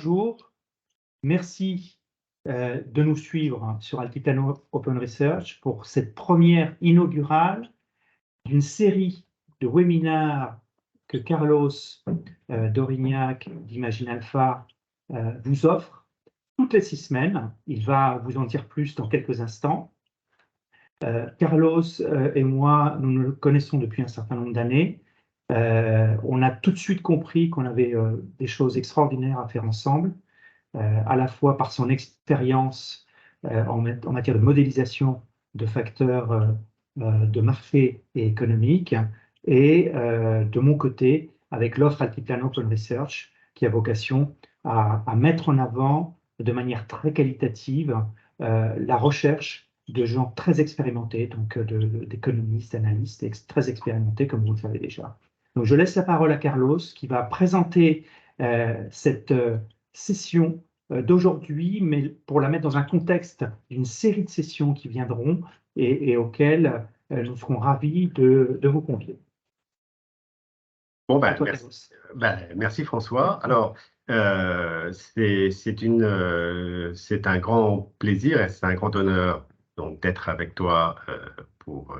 bonjour. Merci de nous suivre sur Altiplano Open Research pour cette première inaugurale d'une série de webinaires que Carlos d'Aurignac d'Imagine Alpha vous offre toutes les 6 semaines. Il va vous en dire plus dans quelques instants. Carlos et moi, nous nous connaissons depuis un certain nombre d'années. On a tout de suite compris qu'on avait des choses extraordinaires à faire ensemble, à la fois par son expérience en matière de modélisation de facteurs de marché et économique, et de mon côté, avec l'offre Altiplano Open Research, qui a vocation à mettre en avant de manière très qualitative la recherche de gens très expérimentés, donc d'économistes, d'analystes très expérimentés, comme vous le savez déjà. Donc je laisse la parole à Carlos, qui va présenter cette session d'aujourd'hui, mais pour la mettre dans un contexte d'une série de sessions qui viendront et auxquelles nous serons ravis de vous convier. Bon, Toi, merci, merci François. Alors, c'est un grand plaisir et c'est un grand honneur d'être avec toi pour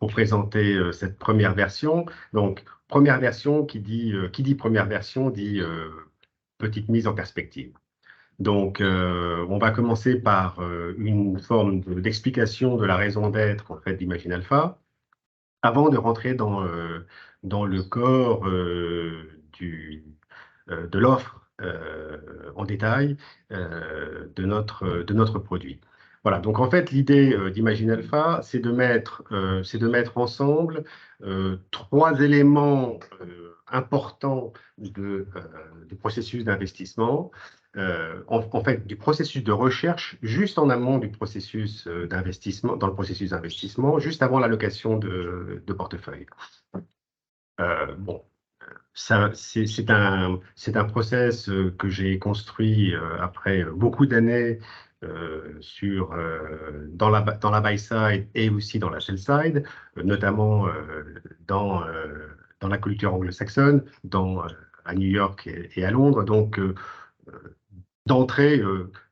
présenter cette première version. Donc, première version, qui dit première version, dit petite mise en perspective. Donc, on va commencer par une forme d'explication de la raison d'être en fait d'Imagine Alpha, avant de rentrer dans le corps de l'offre en détail de notre produit. Voilà, donc en fait, l'idée d'Imagine Alpha, c'est de mettre ensemble 3 éléments importants du processus d'investissement, en fait, du processus de recherche juste en amont du processus d'investissement, dans le processus d'investissement, juste avant l'allocation de portefeuille. Bon, c'est un process que j'ai construit après beaucoup d'années dans la buy side et aussi dans la sell side, notamment dans la culture anglo-saxonne, à New York et à Londres. Donc, d'entrée,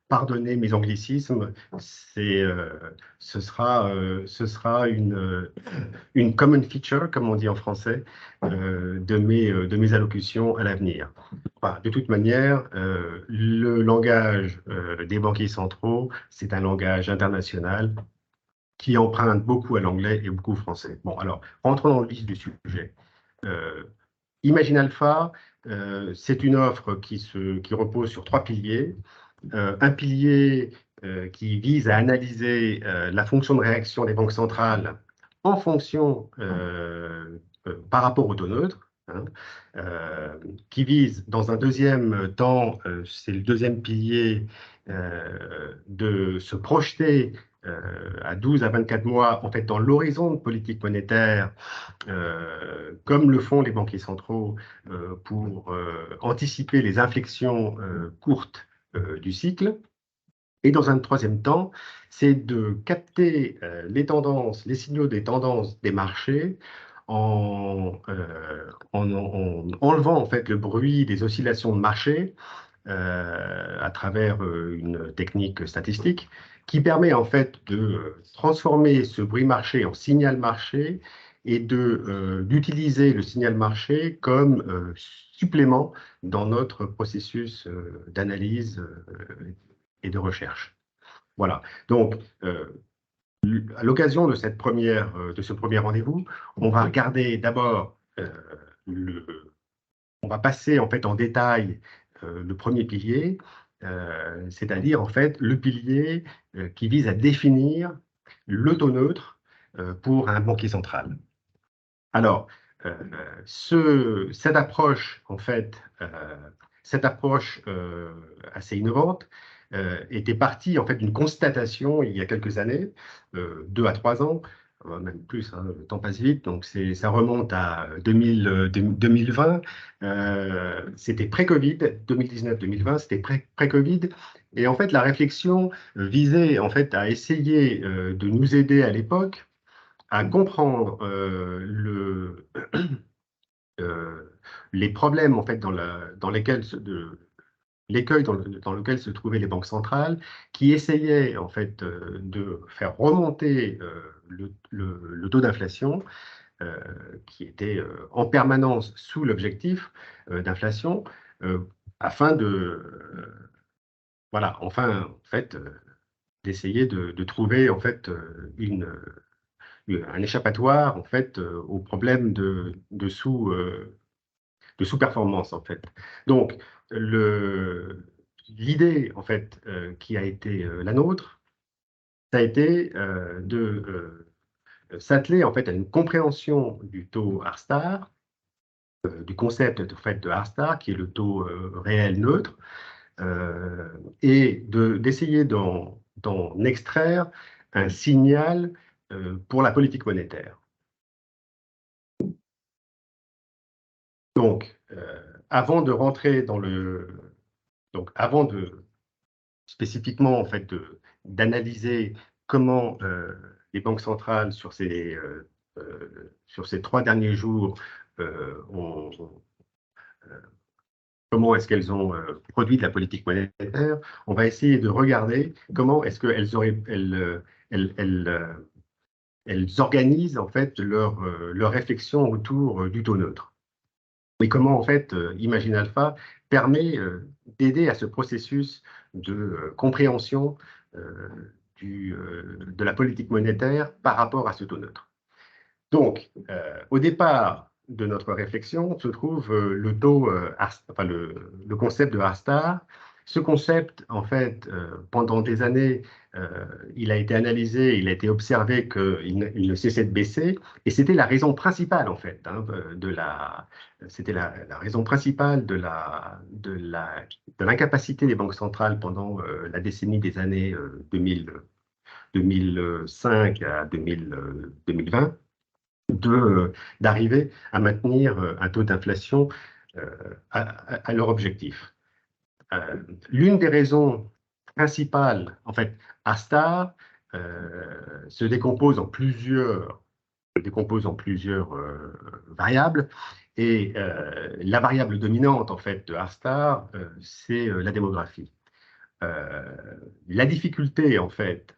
pardonnez mes anglicismes, ce sera une common feature, comme on dit en français, de mes allocutions à l'avenir. Enfin, de toute manière, le langage des banquiers centraux, c'est un langage international qui emprunte beaucoup à l'anglais et beaucoup au français. Bon, alors, rentrons dans le vif du sujet. Imagine Alpha, c'est une offre qui repose sur 3 piliers. Un pilier qui vise à analyser la fonction de réaction des banques centrales en fonction par rapport au taux neutre, hein, qui vise dans un deuxième temps, c'est le deuxième pilier, de se projeter à 12 à 24 mois en fait, dans l'horizon de politique monétaire, comme le font les banquiers centraux pour anticiper les inflexions courtes du cycle. Et dans un troisième temps, c'est de capter les tendances, les signaux des tendances des marchés en enlevant en fait le bruit des oscillations de marché à travers une technique statistique qui permet en fait de transformer ce bruit marché en signal marché et d'utiliser le signal marché comme supplément dans notre processus d'analyse et de recherche. Voilà. Donc, à l'occasion de ce premier rendez-vous, on va regarder d'abord on va passer en fait en détail le premier pilier, c'est-à-dire en fait le pilier qui vise à définir le taux neutre pour un banquier central. Alors, cette approche en fait, assez innovante, était partie en fait d'une constatation il y a quelques années, 2 à 3 ans, même plus, hein, le temps passe vite, donc ça remonte à 2020, c'était pré-Covid, 2019-2020, c'était pré-Covid, et en fait la réflexion visait en fait à essayer de nous aider à l'époque à comprendre les problèmes en fait dans lesquels l'écueil dans lequel se trouvaient les banques centrales, qui essayaient en fait de faire remonter le taux d'inflation, qui était en permanence sous l'objectif d'inflation, afin voilà, enfin, en fait, d'essayer de trouver en fait un échappatoire en fait au problème de sous-performance en fait. Donc l'idée en fait qui a été la nôtre, ça a été de s'atteler en fait à une compréhension du taux R-star, du concept en fait de R-star qui est le taux réel neutre, et d'essayer d'en extraire un signal pour la politique monétaire. Donc, avant de rentrer dans avant de spécifiquement en fait d'analyser comment les banques centrales sur ces 3 derniers jours comment est-ce qu'elles ont produit de la politique monétaire, on va essayer de regarder comment est-ce elles organisent en fait leur réflexion autour du taux neutre. Et comment en fait Imagine Alpha permet d'aider à ce processus de compréhension de la politique monétaire par rapport à ce taux neutre. Donc, au départ de notre réflexion se trouve le taux, enfin le concept de R-star. Ce concept, en fait, pendant des années, il a été analysé, il a été observé qu'il ne cessait de baisser, et c'était la raison principale, en fait, hein, c'était la raison principale de l'incapacité des banques centrales pendant la décennie des années 2005 à 2020 d'arriver à maintenir un taux d'inflation à leur objectif. L'une des raisons principales, en fait, R-star se décompose en plusieurs variables, et la variable dominante, en fait, de R-star, c'est la démographie. La difficulté, en fait,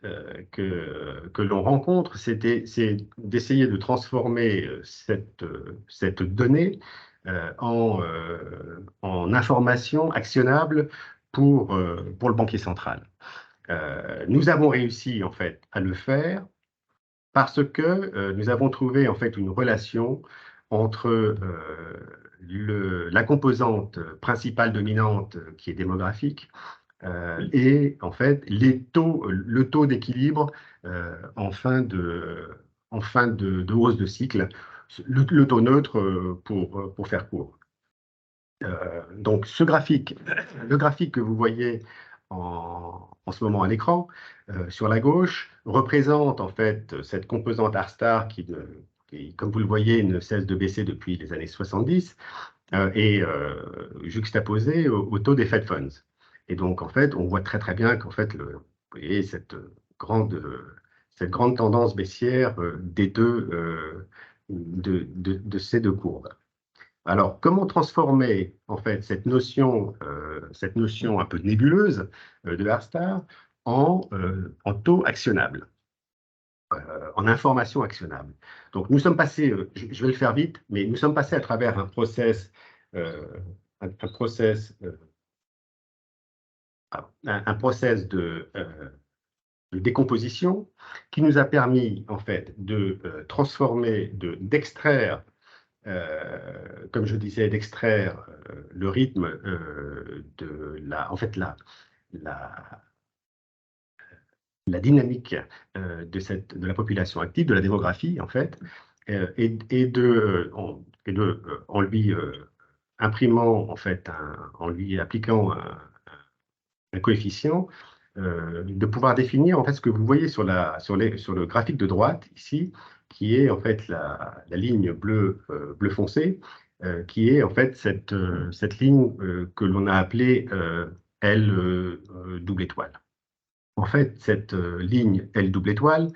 que l'on rencontre, c'est d'essayer de transformer cette donnée en information actionnable pour le banquier central. Nous avons réussi, en fait, à le faire parce que nous avons trouvé, en fait, une relation entre la composante principale dominante qui est démographique et en fait le taux d'équilibre en fin de hausse de cycle, le taux neutre pour faire court. Donc le graphique que vous voyez en ce moment à l'écran, sur la gauche, représente en fait cette composante R-star qui, comme vous le voyez, ne cesse de baisser depuis les années 70, et juxtaposée au taux des Fed Funds. Et donc, en fait, on voit très très bien qu'en fait, vous voyez cette grande tendance baissière de ces deux courbes. Alors, comment transformer en fait cette notion un peu nébuleuse de R-star en taux actionnable, en information actionnable? Donc, nous sommes passés, je vais le faire vite, mais nous sommes passés à travers un process de décomposition qui nous a permis en fait de transformer, d'extraire, comme je disais, d'extraire le rythme en fait la dynamique de la population active, de la démographie en fait, en lui imprimant en fait, en lui appliquant un coefficient, de pouvoir définir en fait ce que vous voyez sur le graphique de droite ici, qui est en fait la ligne bleu foncé, qui est en fait cette ligne que l'on a appelée L double étoile. En fait, cette ligne L double étoile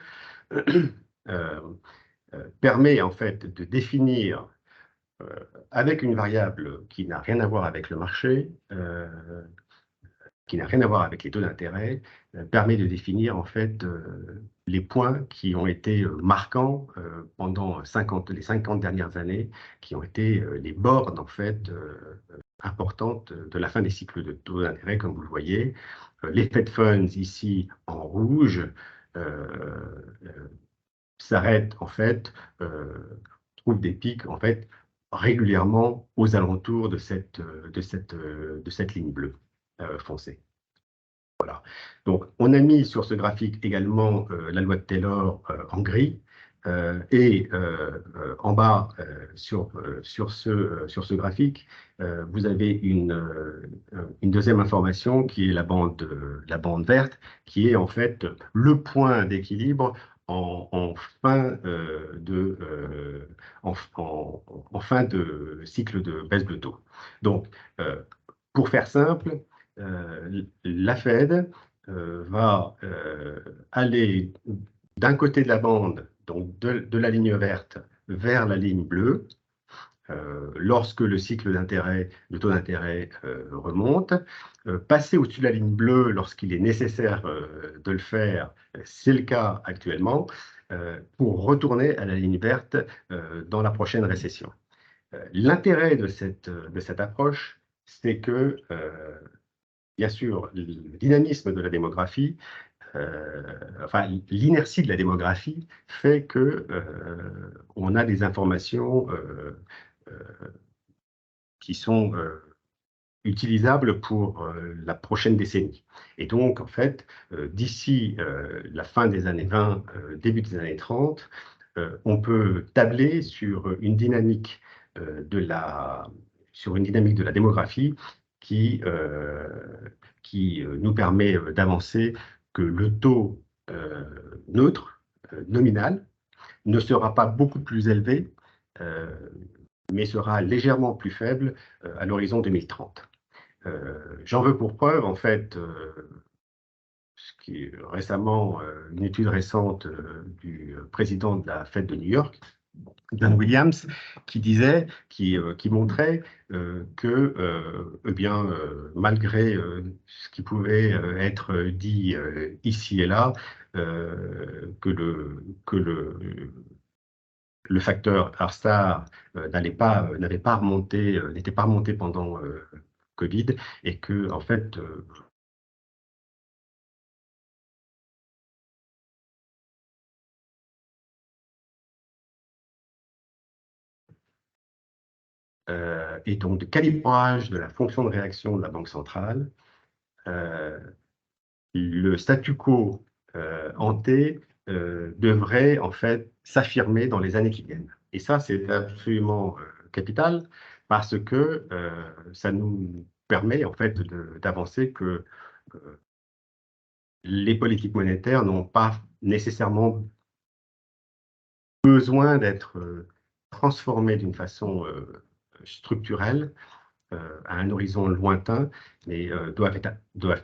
permet en fait de définir avec une variable qui n'a rien à voir avec le marché, qui n'a rien à voir avec les taux d'intérêt, permet de définir en fait les points qui ont été marquants pendant les 50 dernières années, qui ont été les bornes en fait importantes de la fin des cycles de taux d'intérêt, comme vous le voyez. Les Fed Funds ici en rouge s'arrêtent en fait, trouvent des pics en fait régulièrement aux alentours de cette ligne bleue foncée. Voilà. Donc, on a mis sur ce graphique également la loi de Taylor en gris. Et en bas, sur ce graphique, vous avez une deuxième information qui est la bande verte, qui est en fait le point d'équilibre en fin de cycle de baisse de taux. Donc, pour faire simple, la Fed va aller d'un côté de la bande, donc de la ligne verte, vers la ligne bleue, lorsque le cycle d'intérêt, le taux d'intérêt remonte, passer au-dessus de la ligne bleue lorsqu'il est nécessaire de le faire, c'est le cas actuellement, pour retourner à la ligne verte dans la prochaine récession. L'intérêt de cette approche, c'est que bien sûr, le dynamisme de la démographie, enfin l'inertie de la démographie fait que on a des informations qui sont utilisables pour la prochaine décennie. Et donc, en fait, d'ici la fin des années 20, début des années 30, on peut tabler sur une dynamique de la démographie qui nous permet d'avancer que le taux neutre, nominal, ne sera pas beaucoup plus élevé, mais sera légèrement plus faible à l'horizon 2030. J'en veux pour preuve, en fait, ce qui est récemment, une étude récente du président de la Fed de New York, Dan Williams, qui montrait que, eh bien, malgré ce qui pouvait être dit ici et là, que le facteur R-star n'était pas remonté pendant Covid, et que, en fait, et donc de calibrage de la fonction de réaction de la Banque centrale, le statu quo ante devrait en fait s'affirmer dans les années qui viennent. Et ça, c'est absolument capital, parce que ça nous permet en fait d'avancer que les politiques monétaires n'ont pas nécessairement besoin d'être transformées d'une façon structurelle à un horizon lointain, mais doivent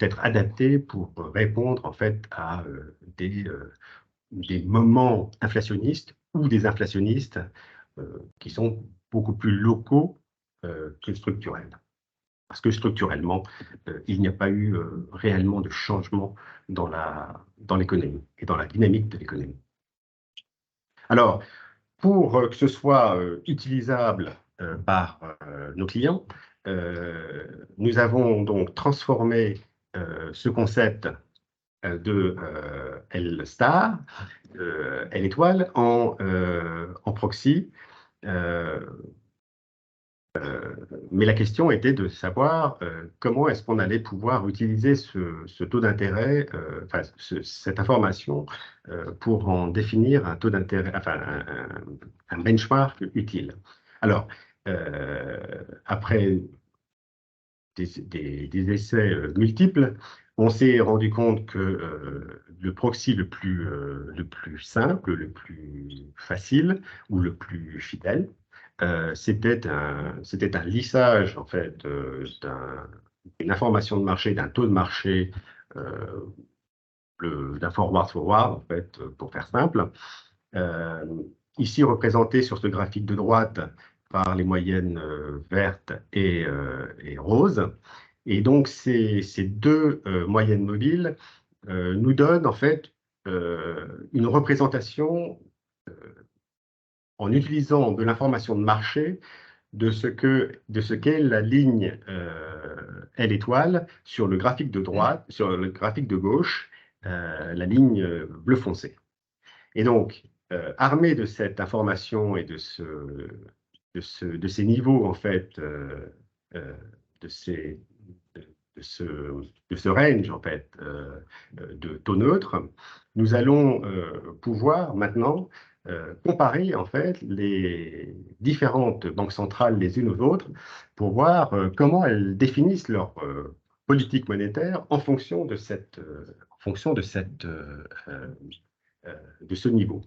être adaptés pour répondre en fait à des moments inflationnistes ou des inflationnistes qui sont beaucoup plus locaux que structurels. Parce que structurellement, il n'y a pas eu réellement de changement dans l'économie et dans la dynamique de l'économie. Alors, pour que ce soit utilisable par nos clients, nous avons donc transformé ce concept de L star, L étoile, en proxy. Mais la question était de savoir comment est-ce qu'on allait pouvoir utiliser ce taux d'intérêt, enfin, cette information, pour en définir un taux d'intérêt, enfin un benchmark utile. Alors, après des essais multiples, on s'est rendu compte que le proxy le plus simple, le plus facile ou le plus fidèle, c'était un lissage en fait d'une information de marché, d'un taux de marché, d'un forward en fait, pour faire simple. Ici représenté sur ce graphique de droite par les moyennes vertes et roses. Et donc, ces deux moyennes mobiles nous donnent en fait une représentation en utilisant de l'information de marché de ce qu'est la ligne L étoile sur le graphique de droite, sur le graphique de gauche, la ligne bleu foncé. Et donc, armé de cette information et de ces niveaux, en fait, de ce range, en fait, de taux neutre, nous allons pouvoir maintenant comparer, en fait, les différentes banques centrales les unes aux autres pour voir comment elles définissent leur politique monétaire en fonction de de ce niveau.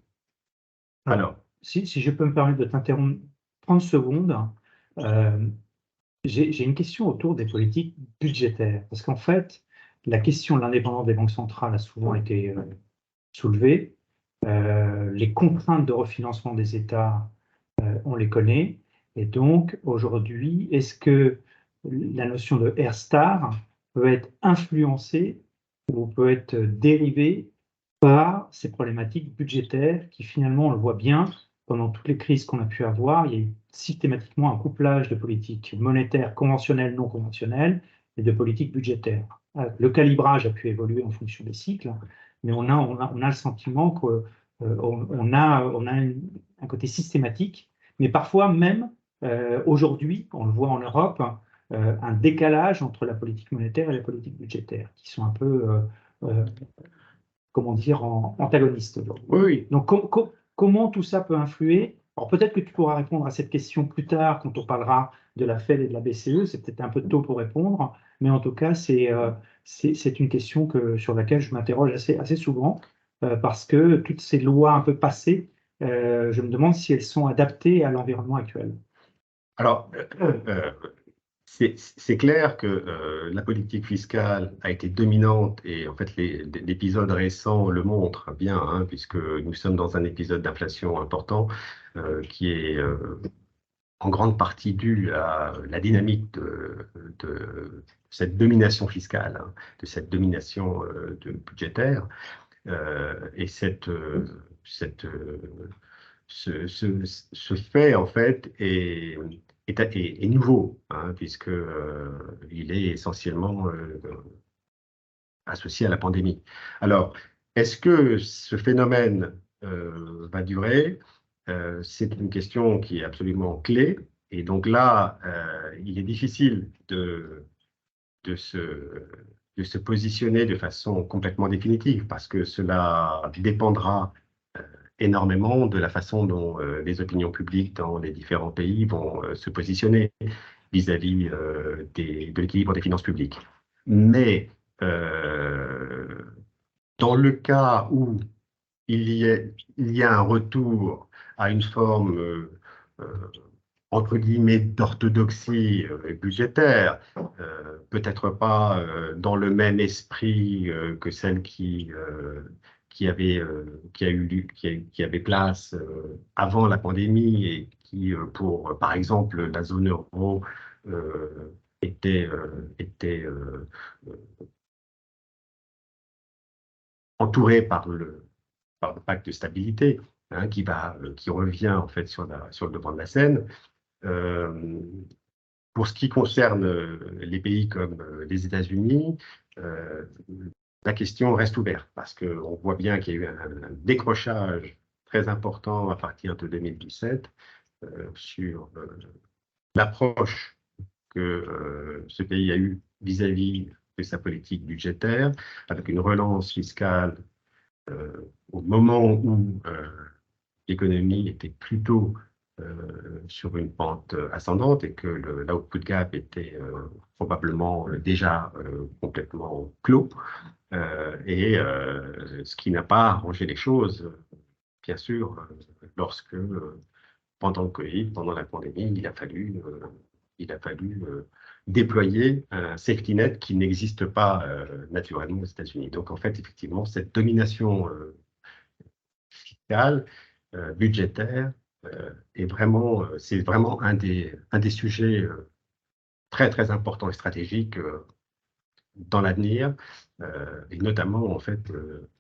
Alors, si je peux me permettre de t'interrompre 30 secondes, j'ai une question autour des politiques budgétaires. Parce qu'en fait, la question de l'indépendance des banques centrales a souvent été soulevée. Les contraintes de refinancement des États, on les connaît. Et donc, aujourd'hui, est-ce que la notion de R-star peut être influencée ou peut être dérivée par ces problématiques budgétaires qui, finalement, on le voit bien, pendant toutes les crises qu'on a pu avoir, il y a eu systématiquement un couplage de politiques monétaires conventionnelles, non conventionnelles, et de politiques budgétaires. Le calibrage a pu évoluer en fonction des cycles, mais on a le sentiment qu'on on a un côté systématique, mais parfois même, aujourd'hui, on le voit en Europe, un décalage entre la politique monétaire et la politique budgétaire, qui sont un peu comment dire, antagonistes aujourd'hui. Oui, Donc, comment tout ça peut influer? Alors, peut-être que tu pourras répondre à cette question plus tard, quand on parlera de la Fed et de la BCE. C'est peut-être un peu tôt pour répondre, mais en tout cas, c'est une question sur laquelle je m'interroge assez souvent, parce que toutes ces lois un peu passées, je me demande si elles sont adaptées à l'environnement actuel. alors, c'est clair que la politique fiscale a été dominante et en fait l'épisode récent le montre bien, hein, puisque nous sommes dans un épisode d'inflation important qui est en grande partie dû à la dynamique de cette domination fiscale, hein, de cette domination budgétaire et ce fait en fait est nouveau, hein, puisque il est essentiellement associé à la pandémie. Alors, est-ce que ce phénomène va durer? C'est une question qui est absolument clé. Et donc là, il est difficile de se, de se positionner de façon complètement définitive parce que cela dépendra énormément de la façon dont les opinions publiques dans les différents pays vont se positionner vis-à-vis de l'équilibre des finances publiques. Mais dans le cas où il y a un retour à une forme, entre guillemets, d'orthodoxie budgétaire, peut-être pas dans le même esprit que celle qui avait place avant la pandémie et qui, pour, par exemple, la zone euro, était entourée par le pacte de stabilité, hein, qui revient en fait sur le devant de la scène. Pour ce qui concerne les pays comme les États-Unis, la question reste ouverte parce qu'on voit bien qu'il y a eu un décrochage très important à partir de 2017 sur l'approche que ce pays a eue vis-à-vis de sa politique budgétaire, avec une relance fiscale au moment où l'économie était plutôt sur une pente ascendante et que l'output gap était probablement déjà complètement clos. Ce qui n'a pas arrangé les choses, bien sûr, lorsque, pendant le Covid, pendant la pandémie, il a fallu déployer un safety net qui n'existe pas naturellement aux États-Unis. Donc, en fait, effectivement, cette domination fiscale, budgétaire, c'est vraiment un des sujets très très important et stratégique dans l'avenir, et notamment en fait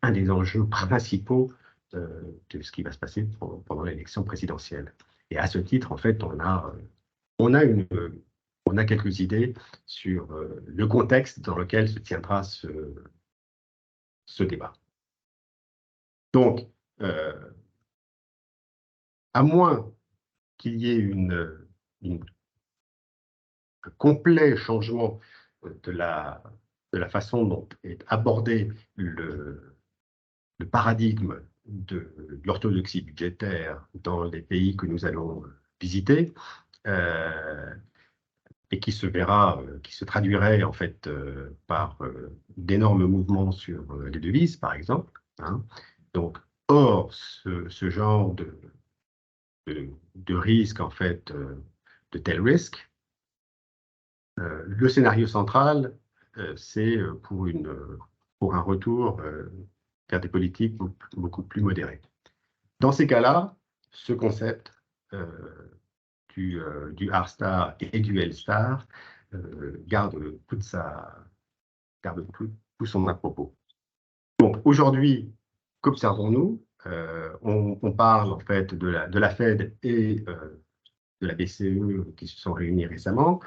un des enjeux principaux de ce qui va se passer pendant l'élection présidentielle. Et à ce titre, en fait, on a une, on a quelques idées sur le contexte dans lequel se tiendra ce débat. Donc, à moins qu'il y ait un complet changement de la façon dont est abordé le paradigme de l'orthodoxie budgétaire dans les pays que nous allons visiter, et qui se traduirait en fait par d'énormes mouvements sur les devises, par exemple. Hein. Donc, hors ce genre de risque, en fait, de tel risque, le scénario central, c'est pour un retour vers des politiques beaucoup plus modérées. Dans ces cas-là, ce concept du R-star et du L-star garde tout son à-propos. Donc aujourd'hui, qu'observons-nous? On parle en fait de la Fed et de la BCE qui se sont réunis récemment.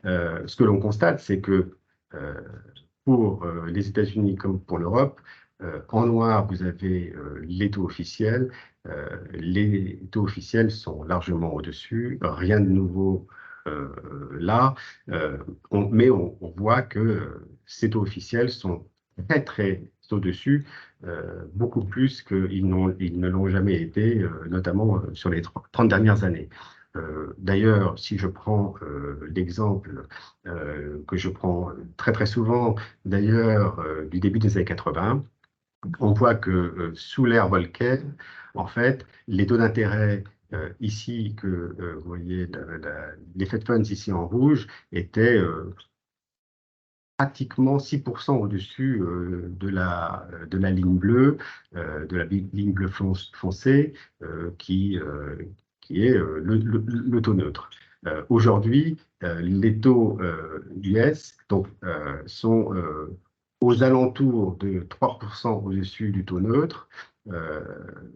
Ce que l'on constate, c'est que pour les États-Unis comme pour l'Europe, en noir, vous avez les taux officiels. Les taux officiels sont largement au-dessus, rien de nouveau là, mais on voit que ces taux officiels sont très très au-dessus, beaucoup plus qu'ils ne l'ont jamais été, notamment sur les 30 dernières années. D'ailleurs, si je prends l'exemple que je prends très très souvent, d'ailleurs, du début des années 80, on voit que sous l'ère Volcker, en fait, les taux d'intérêt ici, que vous voyez, les Fed Funds ici en rouge, étaient pratiquement 6% au-dessus de la ligne bleue, de la ligne bleue foncée, qui est le taux neutre. Aujourd'hui, les taux US donc, sont aux alentours de 3% au-dessus du taux neutre,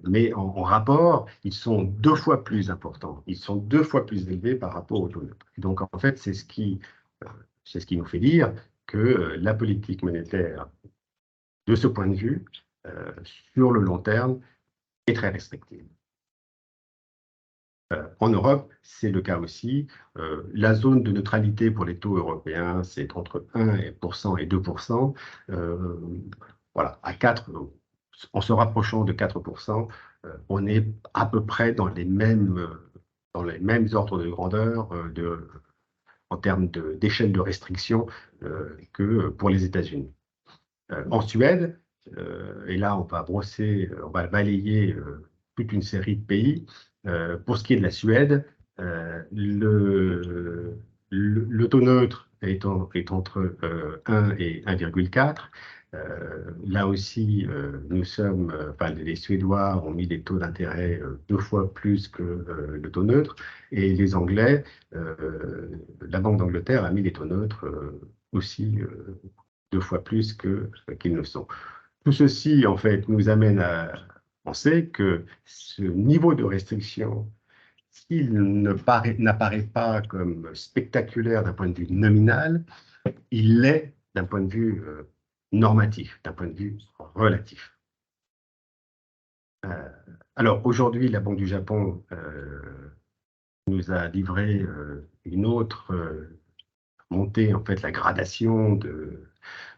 mais en rapport, ils sont 2 fois plus importants. Ils sont 2 fois plus élevés par rapport au taux neutre. Et donc, en fait, c'est ce qui nous fait dire que la politique monétaire, de ce point de vue, sur le long terme, est très restrictive. En Europe, c'est le cas aussi. La zone de neutralité pour les taux européens, c'est entre 1% et 2%. Voilà, à 4, en se rapprochant de 4%, on est à peu près dans les mêmes ordres de grandeur en termes d'échelle de restriction que pour les États-Unis. En Suède, et là on va balayer toute une série de pays. Pour ce qui est de la Suède, le taux neutre est entre 1 et 1,4. Là aussi, les Suédois ont mis des taux d'intérêt 2 fois plus que le taux neutre, et les Anglais, la Banque d'Angleterre a mis des taux neutres aussi 2 fois plus qu'ils ne sont. Tout ceci, en fait, nous amène à penser que ce niveau de restriction, s'il n'apparaît pas comme spectaculaire d'un point de vue nominal, il l'est d'un point de vue normatif, d'un point de vue relatif. Alors aujourd'hui, la Banque du Japon nous a livré une autre montée, en fait, la gradation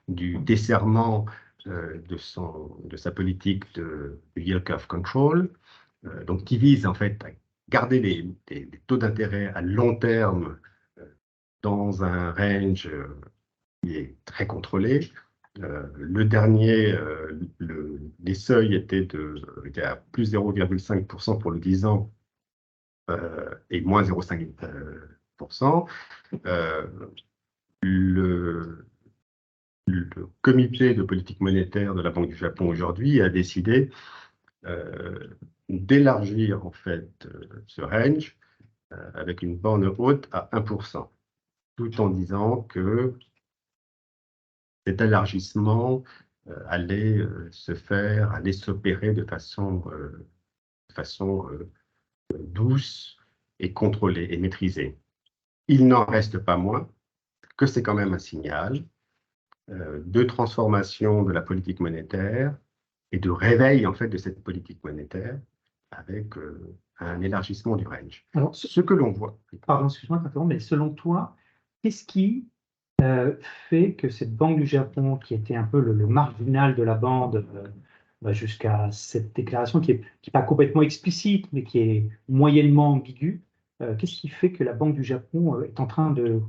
du desserrement de sa politique de yield curve control, donc qui vise en fait à garder les taux d'intérêt à long terme dans un range qui est très contrôlé. Le dernier, les seuils étaient à plus 0,5% pour le 10 ans et moins 0,5%. Le comité de politique monétaire de la Banque du Japon aujourd'hui a décidé d'élargir en fait ce range avec une borne haute à 1%. tout en disant que cet élargissement allait allait s'opérer de façon douce et contrôlée et maîtrisée. Il n'en reste pas moins que c'est quand même un signal de transformation de la politique monétaire et de réveil en fait de cette politique monétaire avec un élargissement du range. Alors, Ce que l'on voit. pardon, excuse-moi, mais selon toi, qu'est-ce qui fait que cette Banque du Japon, qui était un peu le marginal de la bande jusqu'à cette déclaration qui n'est pas complètement explicite, mais qui est moyennement ambiguë, qu'est-ce qui fait que la Banque du Japon est en train de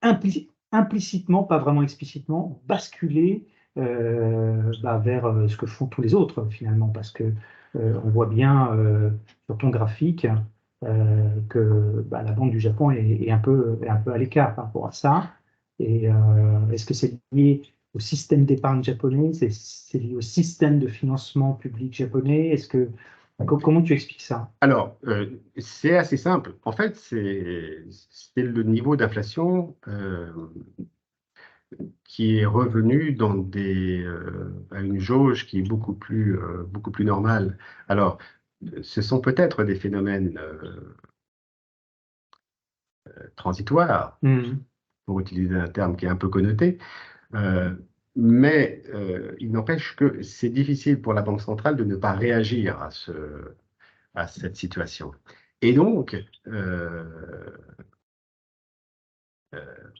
implicitement, pas vraiment explicitement, basculer vers ce que font tous les autres finalement, parce que on voit bien sur ton graphique que la Banque du Japon est un peu à l'écart par rapport à ça. Et est-ce que c'est lié au système d'épargne japonais? C'est lié au système de financement public japonais? Comment tu expliques ça? Alors, c'est assez simple. En fait, c'est le niveau d'inflation qui est revenu à une jauge qui est beaucoup plus normale. Alors, ce sont peut-être des phénomènes transitoires, pour utiliser un terme qui est un peu connoté, mais il n'empêche que c'est difficile pour la Banque centrale de ne pas réagir à cette situation. Et donc,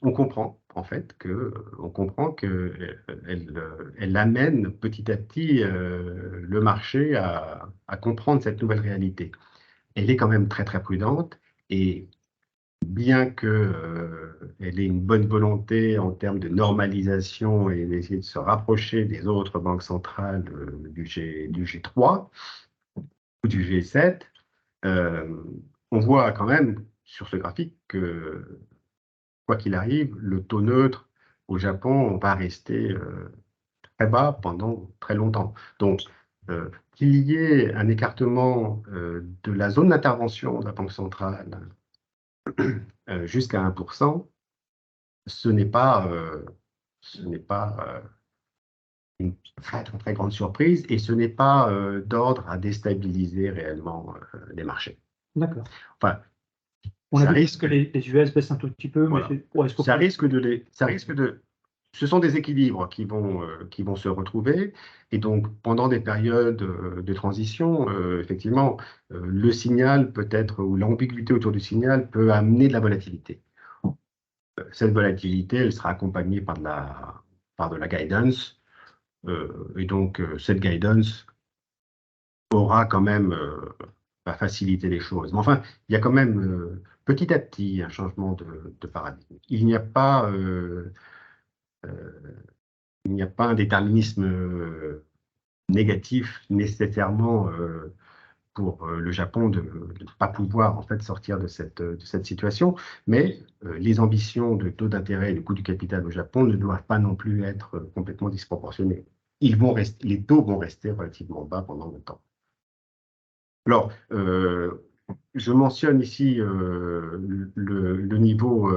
on comprend en fait elle amène petit à petit le marché à comprendre cette nouvelle réalité. Elle est quand même très très prudente et bien qu'elle ait une bonne volonté en termes de normalisation et d'essayer de se rapprocher des autres banques centrales du G3 ou du G7, on voit quand même sur ce graphique que, quoi qu'il arrive, le taux neutre au Japon va rester très bas pendant très longtemps. Donc, qu'il y ait un écartement de la zone d'intervention de la Banque centrale jusqu'à 1%, ce n'est pas une très grande surprise et ce n'est pas d'ordre à déstabiliser réellement les marchés. D'accord. Enfin, On a vu que les US baissent un tout petit peu, voilà. mais ça risque de ce sont des équilibres qui vont se retrouver. Et donc, pendant des périodes de transition, effectivement, le signal peut être, ou l'ambiguïté autour du signal peut amener de la volatilité. Cette volatilité, elle sera accompagnée par de la guidance. Et donc, cette guidance aura quand même va faciliter les choses. Mais enfin, il y a quand même petit à petit un changement de paradigme. Il n'y a pas un déterminisme négatif nécessairement pour le Japon de ne pas pouvoir en fait sortir de cette situation, mais les ambitions de taux d'intérêt et de coût du capital au Japon ne doivent pas non plus être complètement disproportionnées. Les taux vont rester relativement bas pendant longtemps. Alors, je mentionne ici le niveau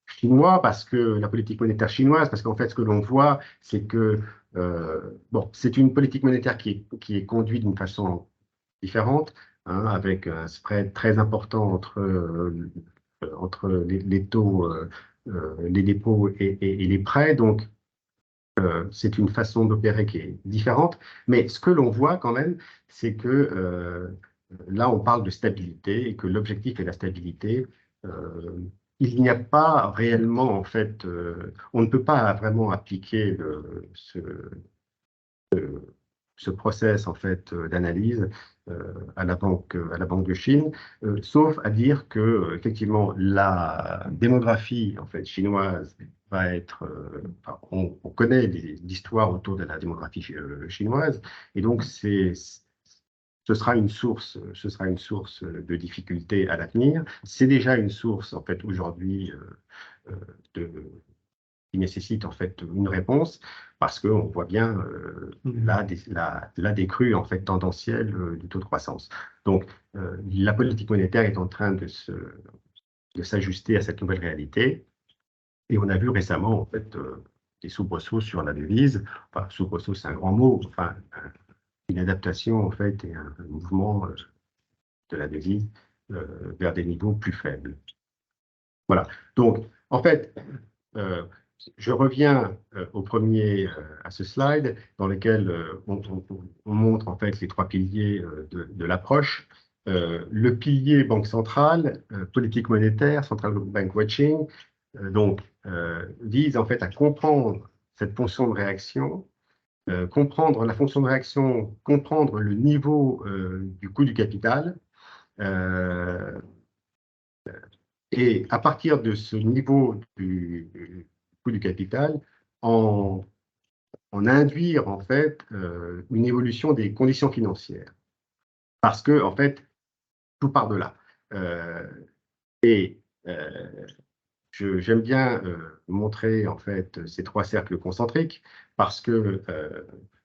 chinois, parce que la politique monétaire chinoise, parce qu'en fait, ce que l'on voit, c'est que c'est une politique monétaire qui est conduite d'une façon différente, hein, avec un spread très important entre les taux, les dépôts et les prêts. Donc, c'est une façon d'opérer qui est différente. Mais ce que l'on voit quand même, c'est que là, on parle de stabilité et que l'objectif est la stabilité. Il n'y a pas réellement, en fait, on ne peut pas vraiment appliquer ce process en fait d'analyse à la banque de Chine, sauf à dire que effectivement la démographie en fait chinoise va être, on connaît l'histoire autour de la démographie chinoise et donc ce sera une source de difficulté à l'avenir. C'est déjà une source en fait aujourd'hui de qui nécessite en fait une réponse parce qu'on voit bien la décrue en fait tendancielle du taux de croissance. Donc la politique monétaire est en train de s'ajuster à cette nouvelle réalité. Et on a vu récemment, en fait, des soubresauts sur la devise. Enfin, soubresaut, c'est un grand mot. Enfin, une adaptation, en fait, et un mouvement de la devise vers des niveaux plus faibles. Voilà. Donc, en fait, je reviens au premier, à ce slide, dans lequel on montre, en fait, les trois piliers de l'approche. Le pilier banque centrale, politique monétaire, central bank watching, donc, vise, en fait, à comprendre cette fonction de réaction, comprendre la fonction de réaction, comprendre le niveau du coût du capital, et à partir de ce niveau du coût du capital, en induire, en fait, une évolution des conditions financières. Parce que, en fait, tout part de là. Et j'aime bien montrer, en fait, ces trois cercles concentriques, parce que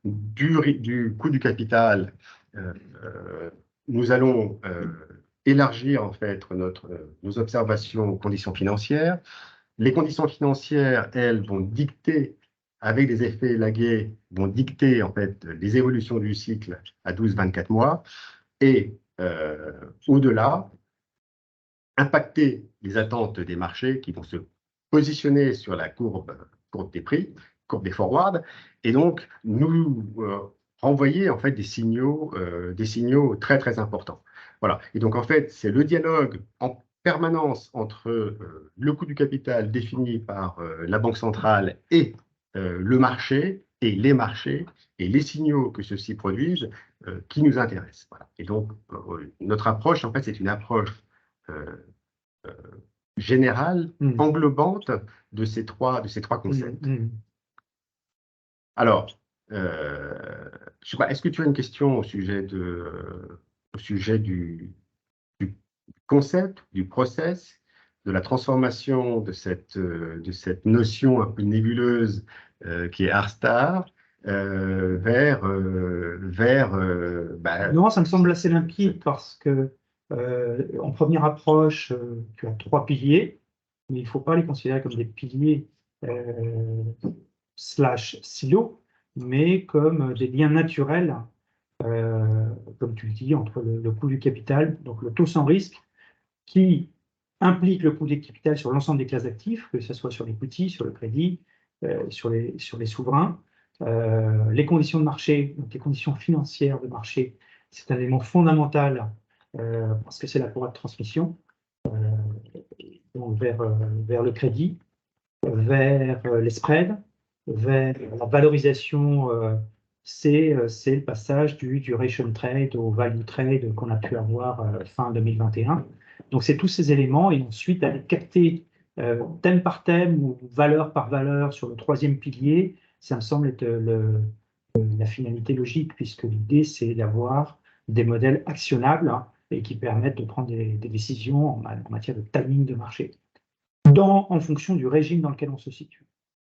du coût du capital, nous allons élargir, en fait, nos observations aux conditions financières. Les conditions financières, elles, vont dicter, avec des effets lagués, vont dicter, en fait, les évolutions du cycle à 12-24 mois. Et au-delà, impacter les attentes des marchés qui vont se positionner sur la courbe des prix, courbe des forwards, et donc nous renvoyer, en fait, des signaux très très importants. Voilà. Et donc, en fait, c'est le dialogue en permanence entre le coût du capital défini par la Banque centrale et le marché, et les marchés, et les signaux que ceux-ci produisent, qui nous intéressent. Voilà. Et donc, notre approche, en fait, c'est une approche générale, englobante de ces trois concepts. Alors, je sais pas, est-ce que tu as une question au sujet du concept, du process, de la transformation de cette notion un peu nébuleuse qui est R-star vers Non, ça me semble assez limpide parce que en première approche, tu as trois piliers, mais il ne faut pas les considérer comme des piliers slash silos, mais comme des liens naturels, comme tu le dis, entre le coût du capital, donc le taux sans risque, qui implique le coût du capital sur l'ensemble des classes d'actifs, que ce soit sur l'equity, sur le crédit, sur les souverains, les conditions de marché, donc les conditions financières de marché, c'est un élément fondamental parce que c'est la courroie de transmission donc vers le crédit, vers les spreads, vers la valorisation. C'est le passage du duration trade au value trade qu'on a pu avoir fin 2021. Donc, c'est tous ces éléments et ensuite aller capter thème par thème ou valeur par valeur sur le troisième pilier, ça me semble être la finalité logique puisque l'idée, c'est d'avoir des modèles actionnables et qui permettent de prendre des décisions en matière de timing de marché en fonction du régime dans lequel on se situe.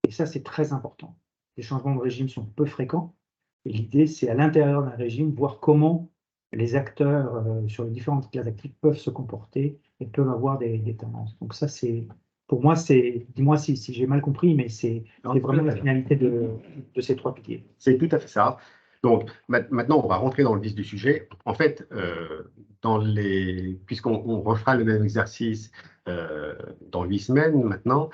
Et ça, c'est très important. Les changements de régime sont peu fréquents. Et l'idée, c'est à l'intérieur d'un régime, voir comment les acteurs sur les différentes classes d'actifs peuvent se comporter et peuvent avoir des tendances. Donc ça, pour moi, dis-moi si j'ai mal compris, mais c'est vraiment la finalité de ces trois piliers. C'est tout à fait ça. Donc maintenant, on va rentrer dans le vif du sujet. En fait, puisqu'on refera le même exercice dans 8 semaines maintenant,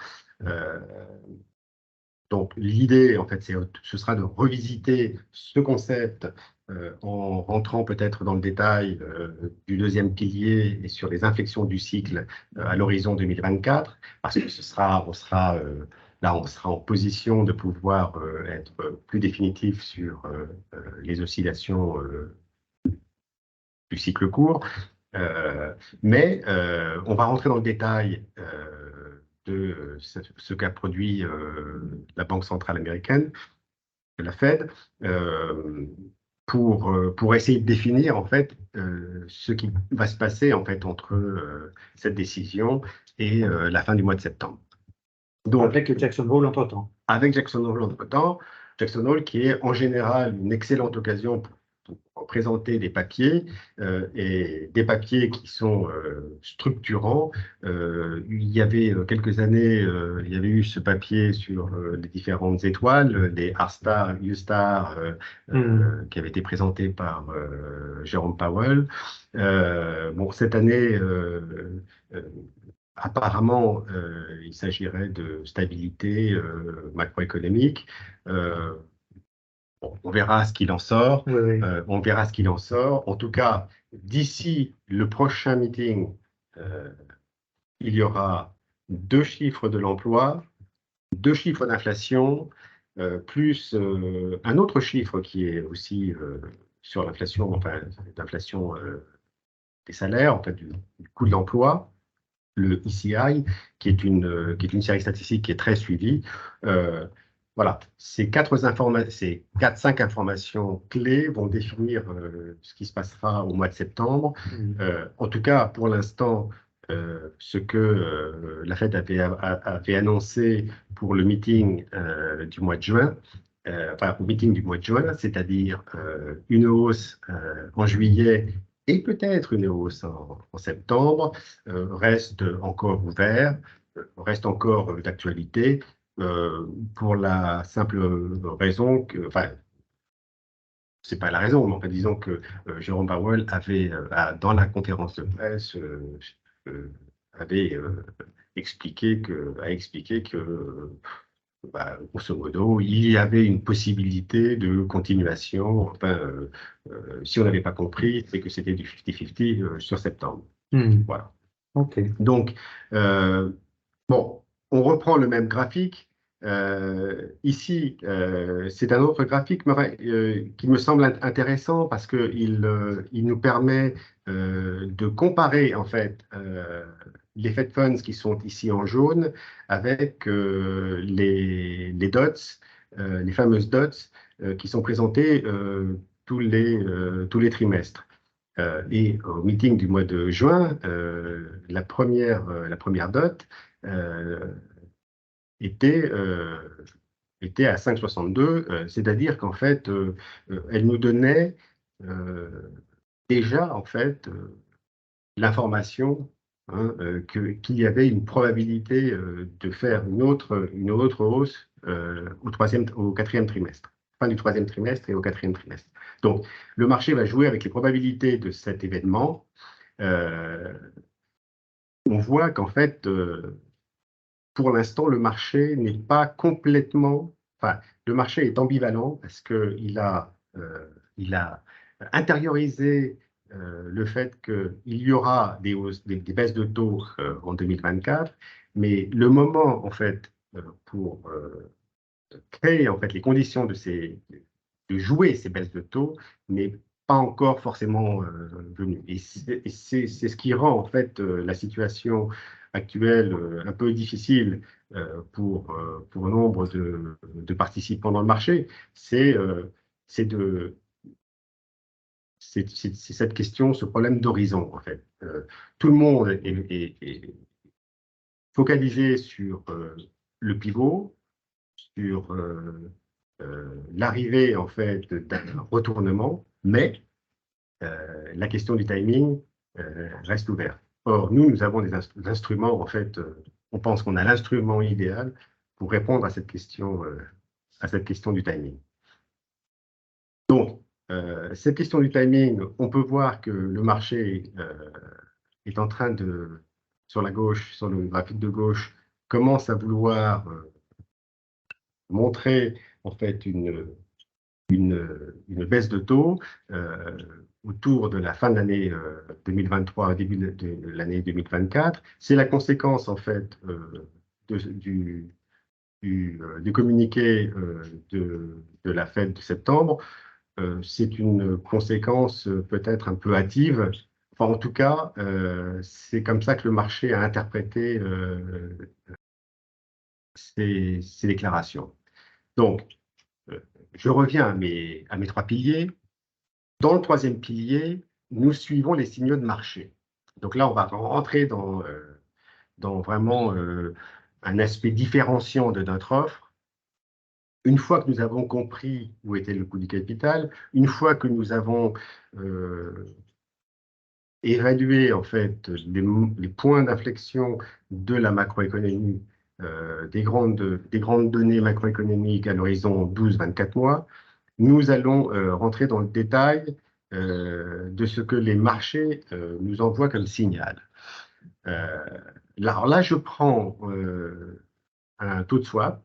donc l'idée, en fait, ce sera de revisiter ce concept en rentrant peut-être dans le détail du deuxième pilier et sur les inflexions du cycle à l'horizon 2024, parce que là, on sera en position de pouvoir être plus définitif sur les oscillations du cycle court. Mais on va rentrer dans le détail de ce qu'a produit la Banque centrale américaine, la Fed, pour essayer de définir, en fait, ce qui va se passer, en fait, entre cette décision et la fin du mois de septembre. Donc, avec Jackson Hole entre-temps. Avec Jackson Hole entre-temps. Jackson Hole qui est en général une excellente occasion pour présenter des papiers et des papiers qui sont structurants. Il y avait quelques années, il y avait eu ce papier sur les différentes étoiles, les R-star, U-star, qui avait été présenté par Jérôme Powell. Bon, cette année, apparemment, il s'agirait de stabilité macroéconomique. Bon, on verra ce qu'il en sort. Oui, oui. On verra ce qu'il en sort. En tout cas, d'ici le prochain meeting, il y aura 2 chiffres de l'emploi, 2 chiffres d'inflation, plus un autre chiffre qui est aussi sur l'inflation, enfin, l'inflation des salaires, en fait, du coût de l'emploi, le ECI, qui est une série statistique qui est très suivie. Voilà, ces 5 informations clés vont définir ce qui se passera au mois de septembre. En tout cas, pour l'instant, ce que la Fed avait annoncé pour le meeting du mois de juin, enfin au meeting du mois de juin, c'est-à-dire une hausse en juillet et peut-être une hausse en septembre, reste encore ouvert, reste encore d'actualité, pour la simple raison que, enfin, c'est pas la raison, mais enfin, disons que Jérôme Powell avait, dans la conférence de presse, avait expliqué que bah, grosso modo, il y avait une possibilité de continuation. Enfin, si on n'avait pas compris, c'est que c'était du 50-50 sur septembre. Voilà. OK. Donc, bon, on reprend le même graphique. Ici, c'est un autre graphique qui me semble intéressant parce qu'il il nous permet de comparer en fait les Fed Funds qui sont ici en jaune avec les dots, les fameuses dots qui sont présentées tous les trimestres. Et au meeting du mois de juin, la première dot était à 5,62, c'est-à-dire qu'en fait, elle nous donnait déjà en fait l'information hein, qu'il y avait une probabilité de faire une autre hausse au 4e trimestre, fin du 3e trimestre et au 4e trimestre. Donc, le marché va jouer avec les probabilités de cet événement. On voit qu'en fait, pour l'instant, le marché n'est pas complètement. Enfin, le marché est ambivalent parce qu'il il a intériorisé le fait qu'il y aura des baisses de taux en 2024, mais le moment, en fait, pour créer en fait, les conditions de jouer ces baisses de taux n'est pas encore forcément venu. Et c'est ce qui rend en fait la situation actuelle un peu difficile pour nombre de participants dans le marché. C'est cette question, ce problème d'horizon en fait. Tout le monde est focalisé sur le pivot, sur l'arrivée en fait d'un retournement, mais la question du timing reste ouverte. Or, nous avons des instruments, en fait, on pense qu'on a l'instrument idéal pour répondre à cette question du timing. Donc, cette question du timing, on peut voir que le marché est en train de, sur la gauche, sur le graphique de gauche, commence à vouloir montrer en fait une baisse de taux autour de la fin de l'année 2023, début de l'année 2024. C'est la conséquence en fait du communiqué de la Fed de septembre. C'est une conséquence peut-être un peu hâtive. Enfin, en tout cas, c'est comme ça que le marché a interprété ces déclarations. Donc, je reviens à mes 3 piliers. Dans le 3e pilier, nous suivons les signaux de marché. Donc là, on va rentrer dans vraiment un aspect différenciant de notre offre. une fois que nous avons compris où était le coût du capital, une fois que nous avons évalué en fait les points d'inflexion de la macroéconomie, des grandes données macroéconomiques à l'horizon 12-24 mois, nous allons rentrer dans le détail de ce que les marchés nous envoient comme signal. Alors là, je prends un taux de swap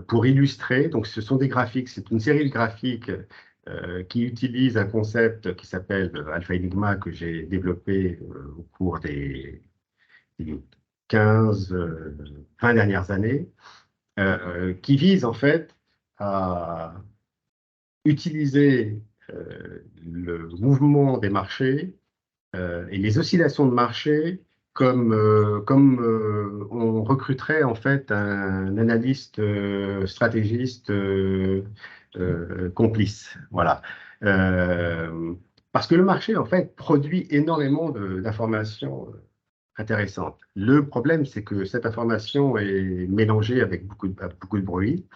pour illustrer. Donc, ce sont des graphiques, c'est une série de graphiques qui utilisent un concept qui s'appelle Alpha Enigma que j'ai développé au cours des 15, 20 dernières années, qui vise en fait à utiliser le mouvement des marchés et les oscillations de marché comme on recruterait en fait un analyste stratégiste complice. Voilà. Parce que le marché en fait produit énormément d'informations intéressantes. Le problème, c'est que cette information est mélangée avec beaucoup de bruit.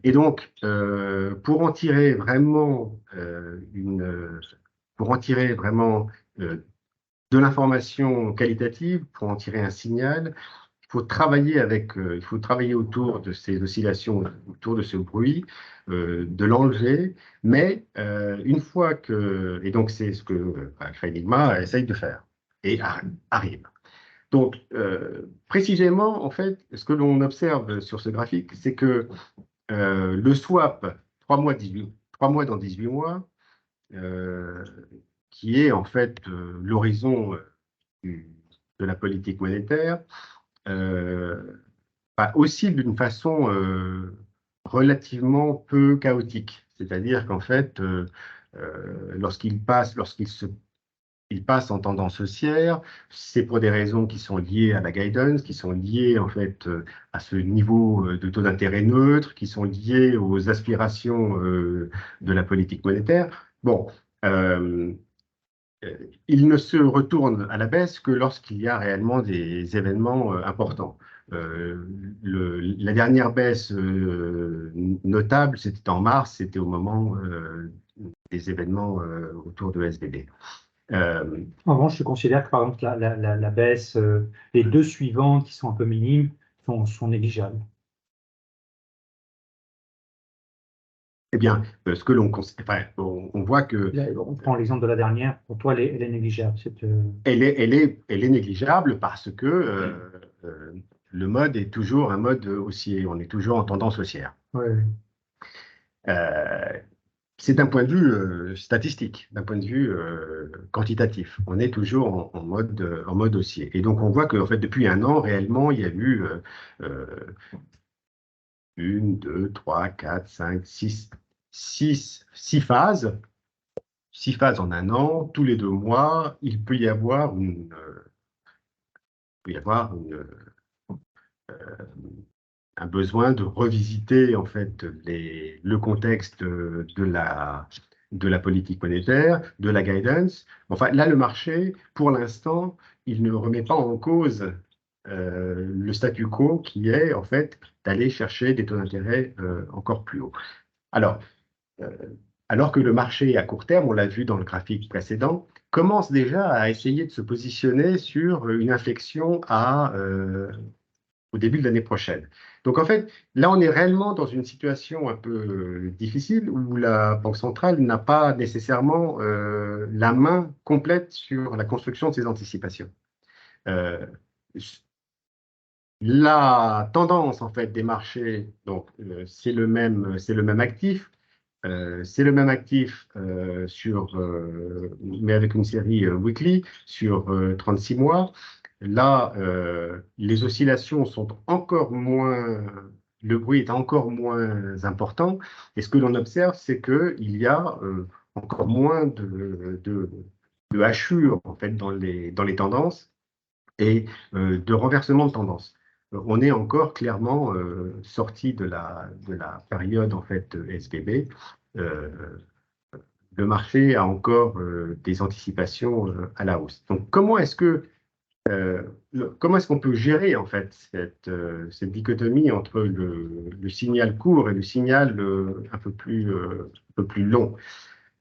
Et donc, pour en tirer vraiment de l'information qualitative, pour en tirer un signal, il faut travailler autour de ces oscillations, autour de ce bruit, de l'enlever. Mais une fois que, et donc c'est ce que Alpha Enigma essaye de faire et arrive. Donc, précisément, en fait, ce que l'on observe sur ce graphique, c'est que le swap 3 mois dans 18 mois, qui est en fait l'horizon de la politique monétaire, oscille d'une façon relativement peu chaotique. C'est-à-dire qu'en fait, il passe en tendance haussière, c'est pour des raisons qui sont liées à la guidance, qui sont liées en fait à ce niveau de taux d'intérêt neutre, qui sont liées aux aspirations de la politique monétaire. Bon, euh, il ne se retourne à la baisse que lorsqu'il y a réellement des événements importants. La dernière baisse notable, c'était en mars, c'était au moment des événements autour de SVB. En revanche, je considère que par exemple la baisse, les deux suivantes qui sont un peu minimes, sont négligeables. Eh bien, ce que l'on enfin, on voit que Là, on prend l'exemple de la dernière, pour toi, elle est négligeable. elle est négligeable parce que le mode est toujours un mode haussier, on est toujours en tendance haussière. Ouais. Euh, c'est d'un point de vue statistique, d'un point de vue quantitatif. On est toujours en mode haussier. Et donc, on voit qu'en fait, depuis un an, réellement, il y a eu une, deux, trois, quatre, cinq, six phases. 6 phases en un an, tous les 2 mois, il peut y avoir un besoin de revisiter en fait le contexte de la politique monétaire, de la guidance. Enfin, là, le marché, pour l'instant, il ne remet pas en cause le statu quo qui est en fait d'aller chercher des taux d'intérêt encore plus hauts. Alors, euh, alors que le marché à court terme, on l'a vu dans le graphique précédent, commence déjà à essayer de se positionner sur une inflexion au début de l'année prochaine. Donc en fait, là, on est réellement dans une situation un peu difficile où la Banque centrale n'a pas nécessairement la main complète sur la construction de ses anticipations. Euh, la tendance en fait des marchés, donc c'est le même actif. C'est le même actif mais avec une série weekly sur 36 mois. Là, les oscillations sont encore moins, le bruit est encore moins important. Et ce que l'on observe, c'est qu'il y a encore moins de hachures en fait, dans les tendances et de renversement de tendance. On est encore clairement sorti de la période en fait SVB. Euh, le marché a encore des anticipations à la hausse. Donc, comment est-ce que comment est-ce qu'on peut gérer en fait cette dichotomie entre le signal court et le signal un peu plus long?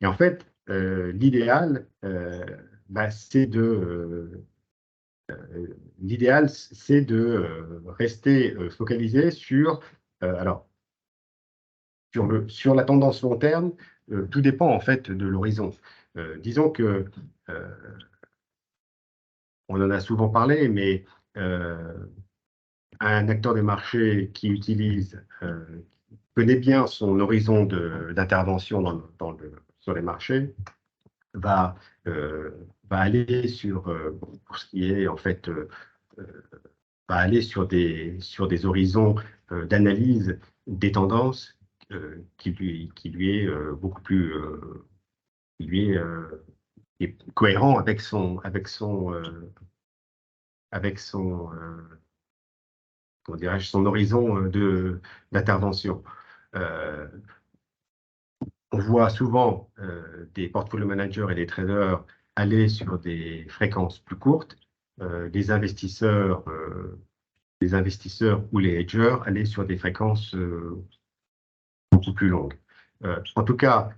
Et en fait, l'idéal, c'est de rester focalisé alors, sur la tendance long terme. Tout dépend en fait de l'horizon. Disons que on en a souvent parlé, mais un acteur de marché qui connaît bien son horizon d'intervention sur les marchés, va, euh, va aller pour ce qui est en fait, va aller sur des horizons d'analyse des tendances qui lui est beaucoup plus qui lui est, qui est cohérent avec comment dirais-je, son horizon d'intervention. Euh, on voit souvent des portfolio managers et des traders aller sur des fréquences plus courtes, les investisseurs ou les hedgers aller sur des fréquences beaucoup plus longues. En tout cas,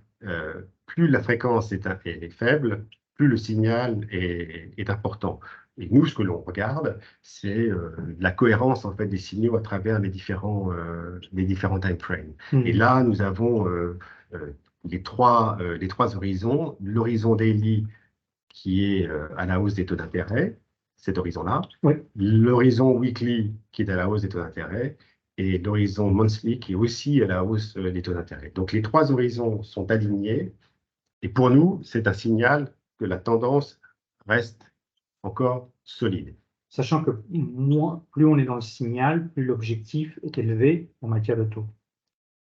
plus la fréquence est faible, plus le signal est important. Et nous, ce que l'on regarde, c'est la cohérence en fait des signaux à travers les différents time frames. Et là, nous avons les trois horizons. L'horizon daily qui est à la hausse des taux d'intérêt, cet horizon-là. Oui. L'horizon weekly qui est à la hausse des taux d'intérêt et l'horizon monthly qui est aussi à la hausse des taux d'intérêt. Donc les trois horizons sont alignés et pour nous, c'est un signal que la tendance reste encore solide. Sachant que plus on est dans le signal, plus l'objectif est élevé en matière de taux.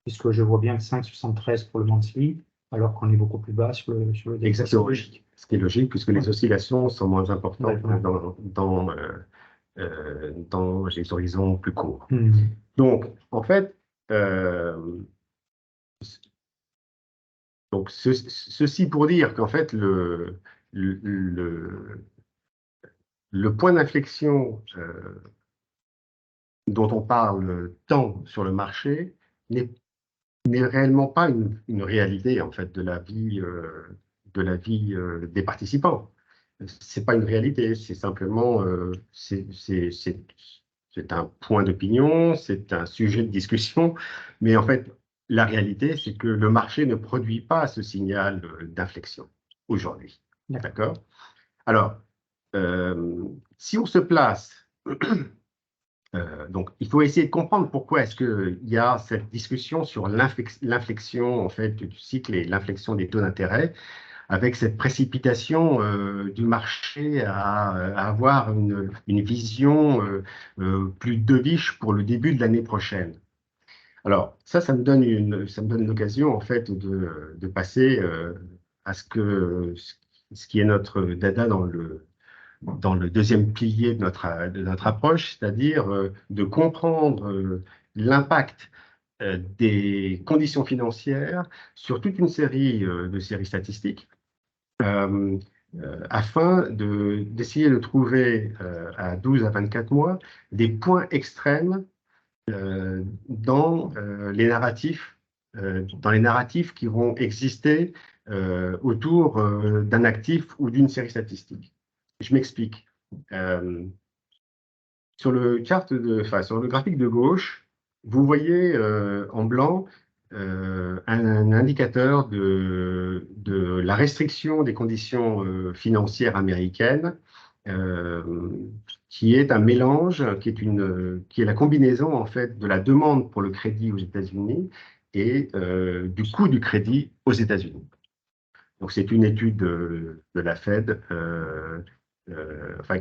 Puisque je vois bien que 5,73 pour le monthly, alors qu'on est beaucoup plus bas sur le daily. Exactement. Ce qui est logique puisque les oscillations sont moins importantes dans les horizons plus courts. Donc, en fait, ceci pour dire qu'en fait, le point d'inflexion dont on parle tant sur le marché n'est réellement pas une réalité en fait de la vie des participants. C'est pas une réalité, c'est simplement c'est un point d'opinion, c'est un sujet de discussion, mais en fait la réalité c'est que le marché ne produit pas ce signal d'inflexion aujourd'hui. D'accord? Alors si on se place donc, il faut essayer de comprendre pourquoi est-ce qu'il y a cette discussion sur l'inflexion en fait, du cycle et l'inflexion des taux d'intérêt, avec cette précipitation du marché à avoir une vision plus dovish pour le début de l'année prochaine. Alors, ça me donne l'occasion en fait de passer à ce qui est notre dada dans le deuxième pilier de notre approche, c'est-à-dire de comprendre l'impact des conditions financières sur toute une série de séries statistiques afin d'essayer de trouver à 12 à 24 mois des points extrêmes dans les narratifs qui vont exister autour d'un actif ou d'une série statistique. Je m'explique. Sur le graphique de gauche, vous voyez en blanc un indicateur de la restriction des conditions financières américaines, qui est un mélange, qui est la combinaison en fait de la demande pour le crédit aux États-Unis et du coût du crédit aux États-Unis. Donc, c'est une étude de la Fed,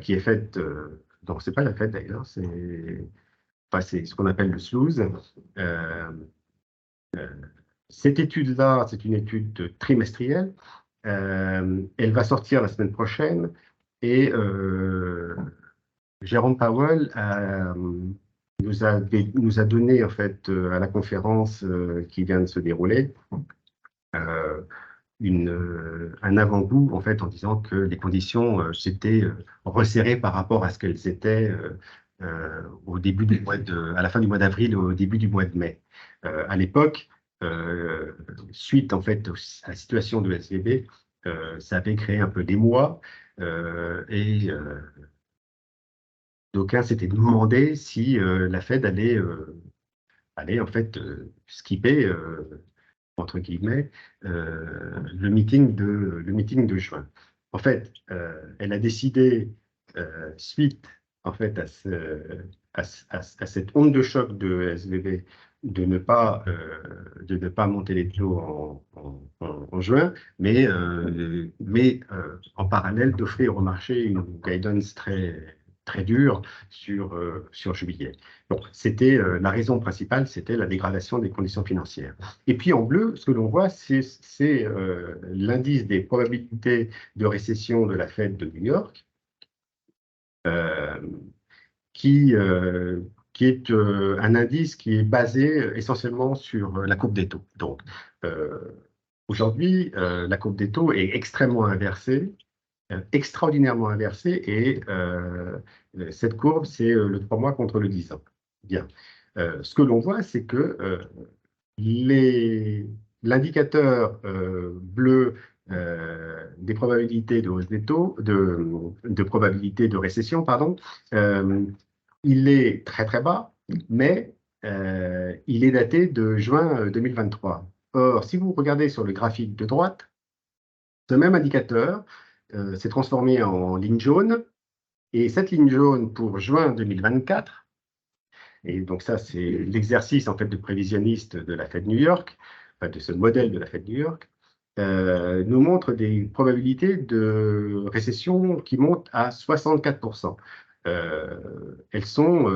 qui est faite. Donc, c'est pas la Fed d'ailleurs, c'est ce qu'on appelle le SLOOS. Cette étude-là, c'est une étude trimestrielle. Elle va sortir la semaine prochaine et Jérôme Powell nous a donné en fait à la conférence qui vient de se dérouler un avant-goût en fait en disant que les conditions s'étaient resserrées par rapport à ce qu'elles étaient au début du à la fin du mois d'avril, au début du mois de mai. À l'époque, suite en fait à la situation de SVB, ça avait créé un peu d'émoi et d'aucuns s'étaient demandé si la Fed allait en fait skipper entre guillemets, le meeting de juin. En fait, elle a décidé, suite en fait, à cette onde de choc de SVB, de ne pas monter les taux en juin, mais en parallèle d'offrir au marché une guidance très dure sur juillet. Bon, c'était la raison principale, c'était la dégradation des conditions financières. Et puis en bleu, ce que l'on voit, c'est l'indice des probabilités de récession de la Fed de New York, euh, qui, euh, qui est un indice qui est basé essentiellement sur la courbe des taux. Donc aujourd'hui, la courbe des taux est extrêmement inversée, extraordinairement inversée, et cette courbe, c'est le 3 mois contre le 10 ans. Bien. Ce que l'on voit, c'est que l'indicateur bleu des probabilités de hausse des taux, de probabilité de récession, pardon, il est très très bas, mais il est daté de juin 2023. Or, si vous regardez sur le graphique de droite, ce même indicateur s'est transformé en ligne jaune, et cette ligne jaune pour juin 2024, et donc ça, c'est l'exercice en fait de prévisionniste de la Fed New York, enfin, de ce modèle de la Fed New York, nous montre des probabilités de récession qui montent à 64%. Elles sont,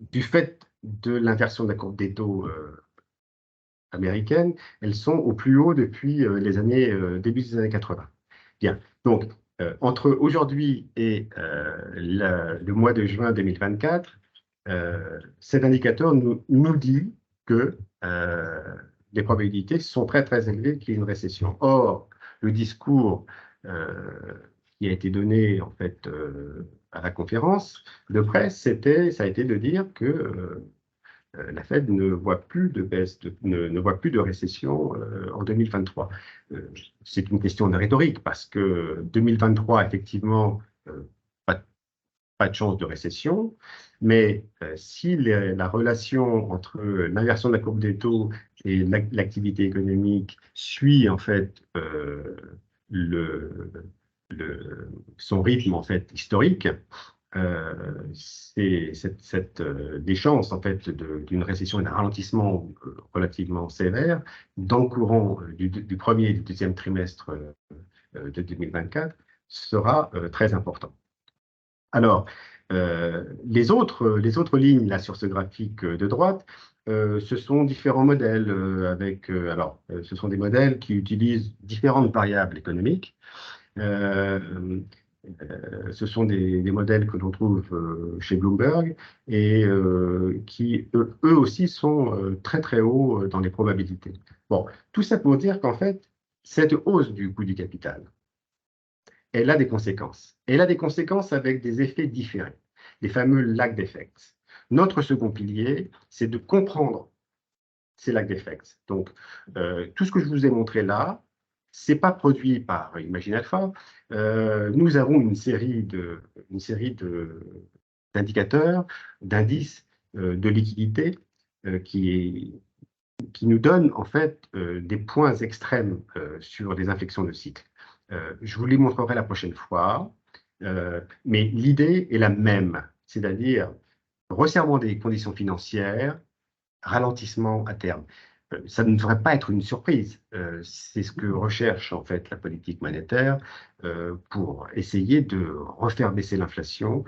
du fait de l'inversion de la courbe des taux américaine, elles sont au plus haut depuis début des années 80. Bien, donc entre aujourd'hui et le mois de juin 2024, cet indicateur nous dit que les probabilités sont très très élevées qu'il y ait une récession. Or, le discours qui a été donné en fait à la conférence de presse, ça a été de dire que la Fed ne voit plus de baisse, ne voit plus de récession en 2023. C'est une question de rhétorique parce que 2023, effectivement, pas de chance de récession, mais si la relation entre l'inversion de la courbe des taux et l'activité économique suit en fait le, son rythme en fait historique, c'est des chances en fait d'une récession et d'un ralentissement relativement sévère dans le courant du premier et du deuxième trimestre de 2024 sera très important. Alors, les autres lignes là sur ce graphique de droite, ce sont différents modèles ce sont des modèles qui utilisent différentes variables économiques. Ce sont des modèles que l'on trouve chez Bloomberg et qui, eux aussi, sont très très hauts dans les probabilités. Bon, tout ça pour dire qu'en fait, cette hausse du coût du capital, elle a des conséquences. Elle a des conséquences avec des effets différés, les fameux lag effects. Notre second pilier, c'est de comprendre ces lag effects. Donc, tout ce que je vous ai montré là, c'est pas produit par Imagine Alpha. Nous avons une série d'indicateurs, d'indices de liquidité qui nous donnent en fait des points extrêmes sur les inflexions de cycle. Je vous les montrerai la prochaine fois, mais l'idée est la même, c'est-à-dire resserrement des conditions financières, ralentissement à terme. Ça ne devrait pas être une surprise. C'est ce que recherche en fait la politique monétaire pour essayer de refaire baisser l'inflation,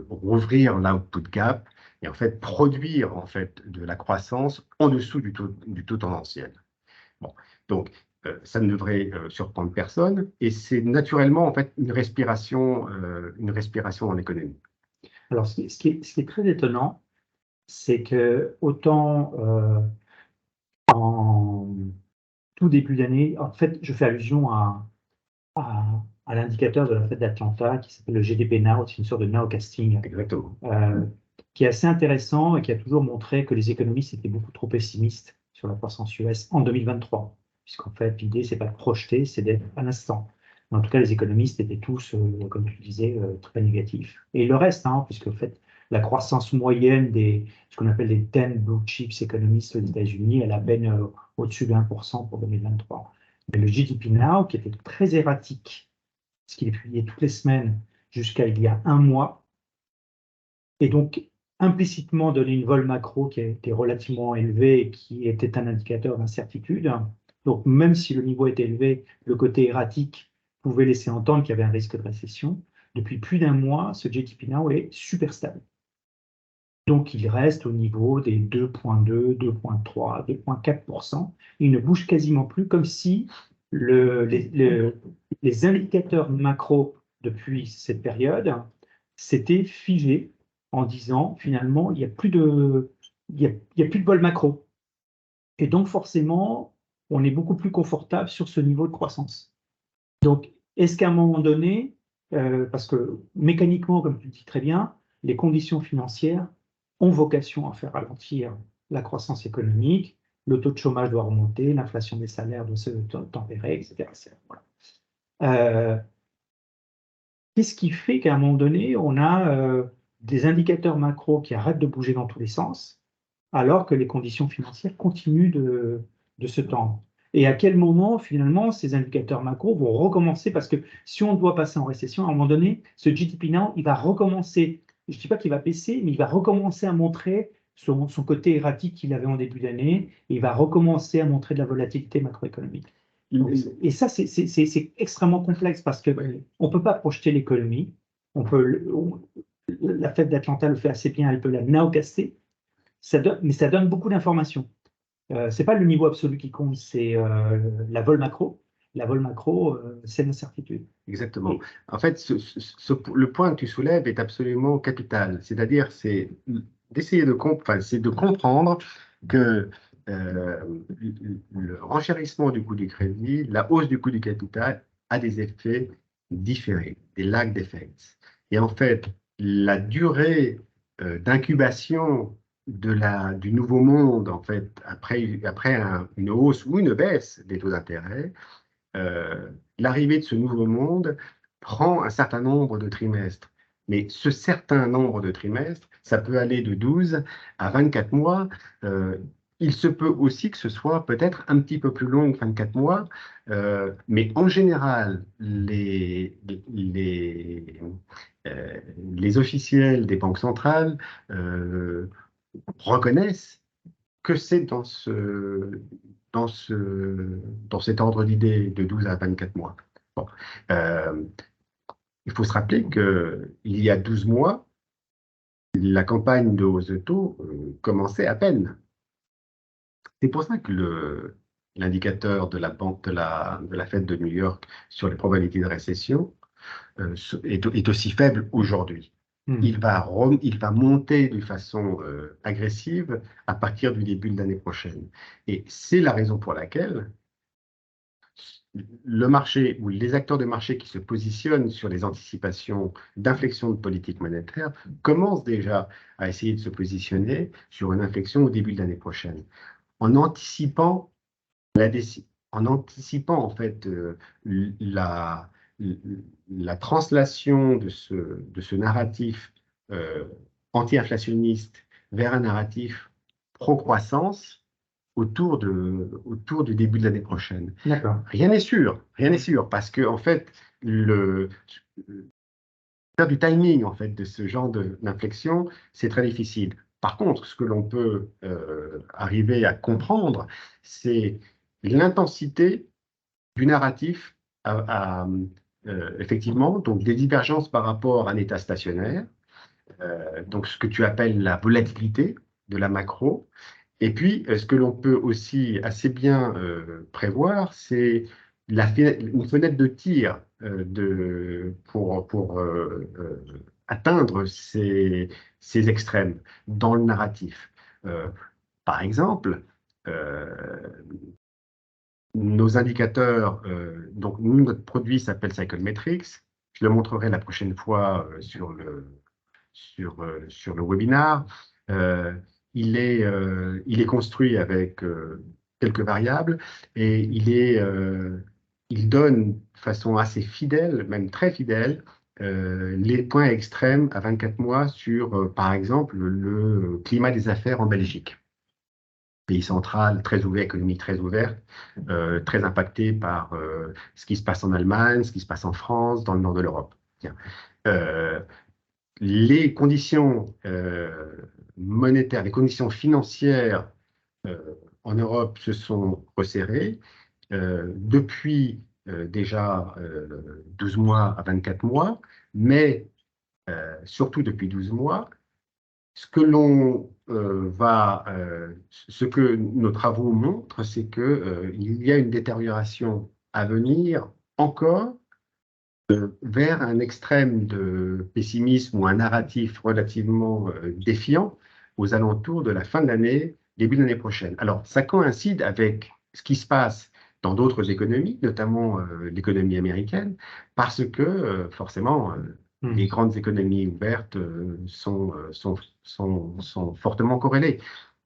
rouvrir l'output gap et en fait produire en fait de la croissance en dessous du taux tendanciel. Bon, donc ça ne devrait surprendre personne et c'est naturellement en fait une respiration dans l'économie. Alors, ce qui est très étonnant, c'est que autant en tout début d'année, en fait, je fais allusion à l'indicateur de la Fed d'Atlanta qui s'appelle le GDP Now, c'est une sorte de nowcasting, Exactement. qui est assez intéressant et qui a toujours montré que les économistes étaient beaucoup trop pessimistes sur la croissance US en 2023, puisqu'en fait, l'idée, c'est pas de projeter, c'est d'être à l'instant. En tout cas, les économistes étaient tous, comme tu disais, très négatifs. Et le reste, hein, puisque en fait, la croissance moyenne ce qu'on appelle les 10 blue chips économistes aux États-Unis, elle a à peine au-dessus de 1% pour 2023. Mais le GDP Now, qui était très erratique, parce qu'il est publié toutes les semaines jusqu'à il y a un mois, et donc implicitement donné une vol macro qui a été relativement élevée et qui était un indicateur d'incertitude. Donc même si le niveau était élevé, le côté erratique pouvait laisser entendre qu'il y avait un risque de récession. Depuis plus d'un mois, ce GDP Now est super stable. Donc il reste au niveau des 2,2, 2,3, 2,4%. Il ne bouge quasiment plus, comme si les indicateurs macro depuis cette période s'étaient figés en disant finalement il n'y a plus il y a plus de bol macro. Et donc forcément, on est beaucoup plus confortable sur ce niveau de croissance. Donc est-ce qu'à un moment donné, parce que mécaniquement, comme tu le dis très bien, les conditions financières ont vocation à faire ralentir la croissance économique, le taux de chômage doit remonter, l'inflation des salaires doit se tempérer, etc. Voilà. Qu'est-ce qui fait qu'à un moment donné, on a des indicateurs macro qui arrêtent de bouger dans tous les sens, alors que les conditions financières continuent de se tendre? Et à quel moment, finalement, ces indicateurs macro vont recommencer? Parce que si on doit passer en récession, à un moment donné, ce GDP Now, il va recommencer. Je ne dis pas qu'il va baisser, mais il va recommencer à montrer son côté erratique qu'il avait en début d'année, et il va recommencer à montrer de la volatilité macroéconomique. Et ça, c'est extrêmement complexe parce qu'on ne peut pas projeter l'économie. La Fed d'Atlanta le fait assez bien, elle peut la nowcaster, mais ça donne beaucoup d'informations. Ce n'est pas le niveau absolu qui compte, c'est la vol macro. La vol macro, c'est l'incertitude. Exactement. En fait, le point que tu soulèves est absolument capital. C'est-à-dire, c'est d'essayer c'est de comprendre que le renchérissement du coût du crédit, la hausse du coût du capital a des effets différés, des lag effects. Et en fait, la durée d'incubation du nouveau monde, en fait, après une hausse ou une baisse des taux d'intérêt, l'arrivée de ce nouveau monde prend un certain nombre de trimestres. Mais ce certain nombre de trimestres, ça peut aller de 12 à 24 mois. Il se peut aussi que ce soit peut-être un petit peu plus long que 24 mois, mais en général, les officiels des banques centrales reconnaissent que c'est dans cet ordre d'idée de 12 à 24 mois. Bon. Euh, il faut se rappeler qu'il y a 12 mois, la campagne de hausse de taux commençait à peine. C'est pour ça que l'indicateur de la banque de la Fed de New York sur les probabilités de récession est aussi faible aujourd'hui. Il va monter de façon agressive à partir du début de l'année prochaine. Et c'est la raison pour laquelle le marché ou les acteurs de marché qui se positionnent sur les anticipations d'inflexion de politique monétaire commencent déjà à essayer de se positionner sur une inflexion au début de l'année prochaine, en anticipant en fait la translation de ce narratif anti-inflationniste vers un narratif pro-croissance autour du début de l'année prochaine. D'accord. Rien n'est sûr, parce que en fait, faire du timing en fait de ce genre d'inflexion, c'est très difficile. Par contre, ce que l'on peut arriver à comprendre, c'est l'intensité du narratif effectivement, donc des divergences par rapport à un état stationnaire, donc ce que tu appelles la volatilité de la macro. Et puis, ce que l'on peut aussi assez bien prévoir, c'est une fenêtre de tir pour atteindre ces extrêmes dans le narratif. Par exemple, nos indicateurs, donc nous, notre produit s'appelle Psychometrics. Je le montrerai la prochaine fois sur le webinar. Euh, il est construit avec quelques variables et il donne de façon assez fidèle, même très fidèle, les points extrêmes à 24 mois sur, par exemple, le climat des affaires en Belgique. Pays central, très ouvert, économie très ouverte, très impacté par ce qui se passe en Allemagne, ce qui se passe en France, dans le nord de l'Europe. Les conditions monétaires, les conditions financières euh, en Europe se sont resserrées depuis déjà 12 mois à 24 mois, mais surtout depuis 12 mois. Ce que ce que nos travaux montrent, c'est que il y a une détérioration à venir encore vers un extrême de pessimisme ou un narratif relativement défiant aux alentours de la fin de l'année, début de l'année prochaine. Alors, ça coïncide avec ce qui se passe dans d'autres économies, notamment l'économie américaine, parce que forcément, les grandes économies ouvertes sont fortement corrélées.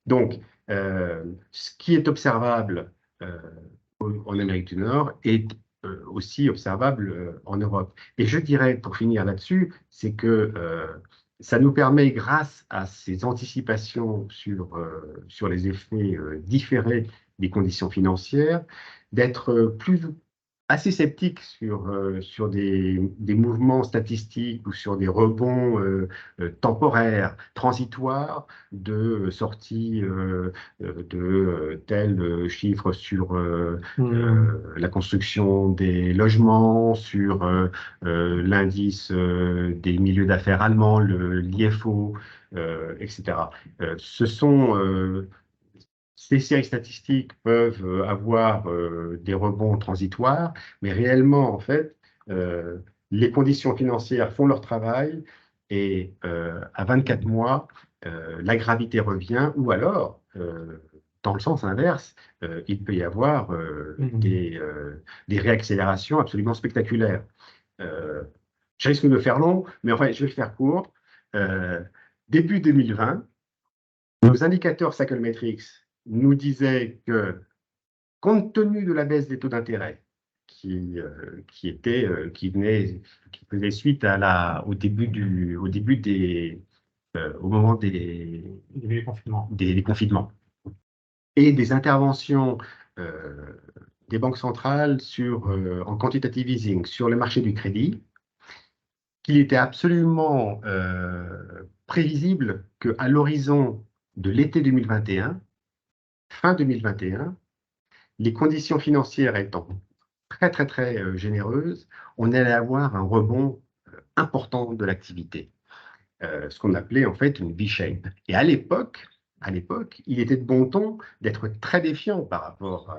Donc, ce qui est observable en Amérique du Nord est aussi observable en Europe. Et je dirais, pour finir là-dessus, c'est que ça nous permet, grâce à ces anticipations sur les effets différés des conditions financières, d'être assez sceptique sur des mouvements statistiques ou sur des rebonds temporaires, transitoires de sortie de tels chiffres sur la construction des logements, sur l'indice des milieux d'affaires allemands, l'IFO, etc. Ces séries statistiques peuvent avoir des rebonds transitoires, mais réellement, en fait, euh, les conditions financières font leur travail et à 24 mois, la gravité revient, ou alors, dans le sens inverse, il peut y avoir des réaccélérations absolument spectaculaires. Euh, je risque de faire long, mais enfin, je vais le faire court. Euh, Début 2020, nos indicateurs Psychometrics nous disaient que, compte tenu de la baisse des taux d'intérêt qui faisait suite au moment des confinements et des interventions des banques centrales en quantitative easing sur le marché du crédit, qu'il était absolument prévisible qu'à l'horizon de l'été 2021, fin 2021, les conditions financières étant très, très, très généreuses, on allait avoir un rebond important de l'activité, ce qu'on appelait en fait une V-shape. Et à l'époque, il était de bon ton d'être très défiant par rapport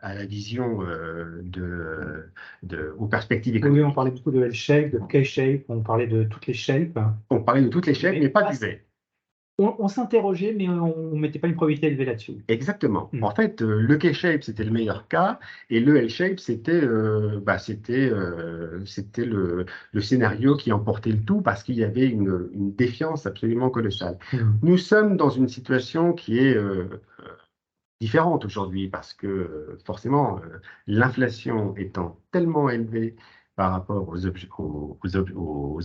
à la vision aux perspectives économiques. Oui, on parlait beaucoup de L-shape, de K-shape, on parlait de toutes les shapes. On parlait de toutes les shapes, mais pas du V. On s'interrogeait, mais on ne mettait pas une probabilité élevée là-dessus. Exactement. En fait, le K-shape, c'était le meilleur cas, et le L-shape, c'était le scénario qui emportait le tout parce qu'il y avait une défiance absolument colossale. Nous sommes dans une situation qui est différente aujourd'hui parce que forcément, l'inflation étant tellement élevée par rapport aux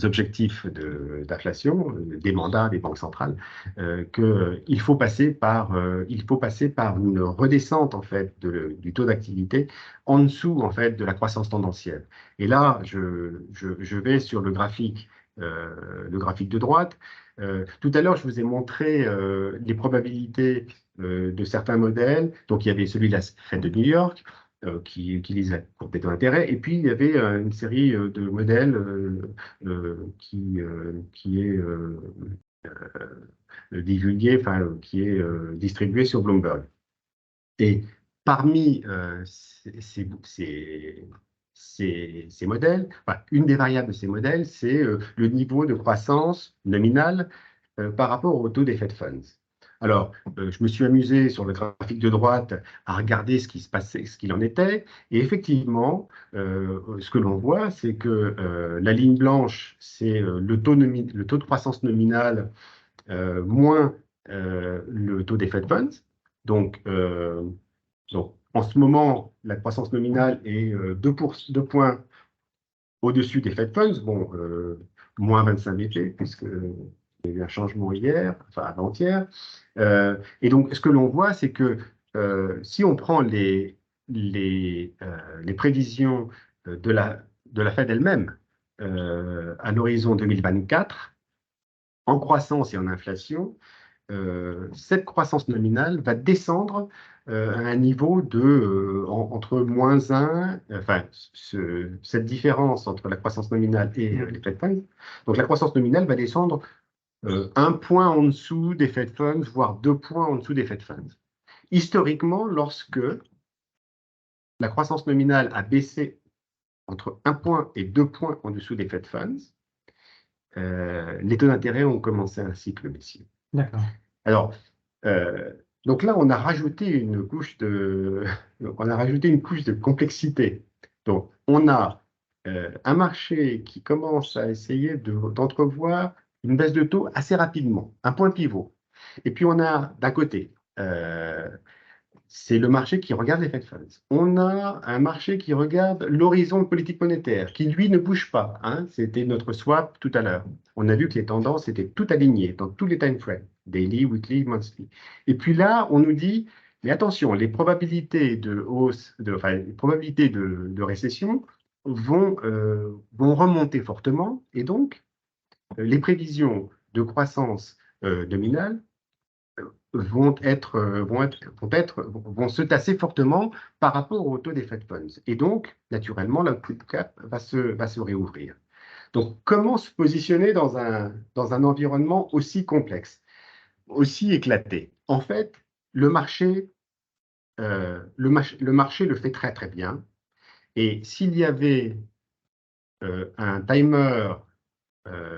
objectifs d'inflation, des mandats des banques centrales, qu'il faut passer par une redescente en fait du taux d'activité en dessous en fait de la croissance tendancielle. Et là, je vais sur le graphique de droite. Tout à l'heure, je vous ai montré les probabilités de certains modèles. Donc, il y avait celui de la Fed de New York qui utilise la courbe des taux d'intérêt. Et puis, il y avait une série de modèles qui est divulgué, enfin, qui est distribué sur Bloomberg. Et parmi ces modèles, enfin, une des variables de ces modèles, c'est le niveau de croissance nominale par rapport au taux des Fed Funds. Alors, je me suis amusé sur le graphique de droite à regarder ce qui se passait, ce qu'il en était. Et effectivement, ce que l'on voit, c'est que la ligne blanche, c'est le taux de croissance nominal moins le taux des Fed Funds. Donc, en ce moment, la croissance nominale est 2 points au-dessus des Fed Funds. Bon, moins 25 BP, puisque il y a eu un changement hier, enfin avant-hier. Et donc, ce que l'on voit, c'est que si on prend les prévisions de la Fed elle-même à l'horizon 2024, en croissance et en inflation, cette croissance nominale va descendre à un niveau de entre moins 1, enfin, cette différence entre la croissance nominale et les Fed Funds. Donc, la croissance nominale va descendre 1 point en dessous des Fed Funds, voire 2 points en dessous des Fed Funds. Historiquement, lorsque la croissance nominale a baissé entre 1 point et 2 points en dessous des Fed Funds, les taux d'intérêt ont commencé un cycle baissier. D'accord. Alors, donc là, on a rajouté une couche de complexité. Donc, on a un marché qui commence à essayer d'entrevoir une baisse de taux assez rapidement, un point pivot. Et puis, on a d'un côté, c'est le marché qui regarde les Fed Funds. On a un marché qui regarde l'horizon politique monétaire, qui lui ne bouge pas. Hein. C'était notre swap tout à l'heure. On a vu que les tendances étaient toutes alignées dans tous les time frames, daily, weekly, monthly. Et puis là, on nous dit, mais attention, les probabilités de hausse, les probabilités de récession vont remonter fortement, et donc les prévisions de croissance nominale vont se tasser fortement par rapport au taux des Fed Funds. Et donc, naturellement, l'output cap va se réouvrir. Donc, comment se positionner dans un environnement aussi complexe, aussi éclaté? En fait, le marché le fait très, très bien. Et s'il y avait un timer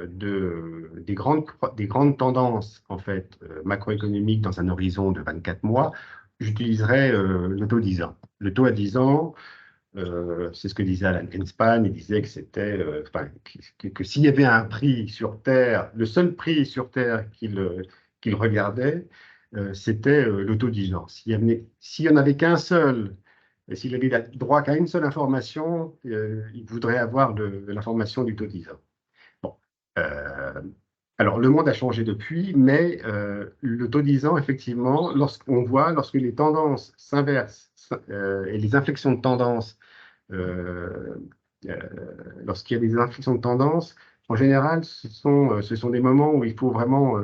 des grandes tendances en fait, macroéconomiques dans un horizon de 24 mois, j'utiliserais le taux 10 ans. Le taux à 10 ans, c'est ce que disait Alan Greenspan, il disait que c'était, que s'il y avait un prix sur Terre, le seul prix sur Terre qu'il regardait, c'était le taux 10 ans. S'il n'y en avait qu'un seul, et s'il avait droit qu'à une seule information, il voudrait avoir l'information du taux 10 ans. Bon. Alors, le monde a changé depuis, mais le taux 10 ans, effectivement, lorsque les tendances s'inversent et les inflexions de tendance, lorsqu'il y a des inflexions de tendance, en général, ce sont des moments où il faut vraiment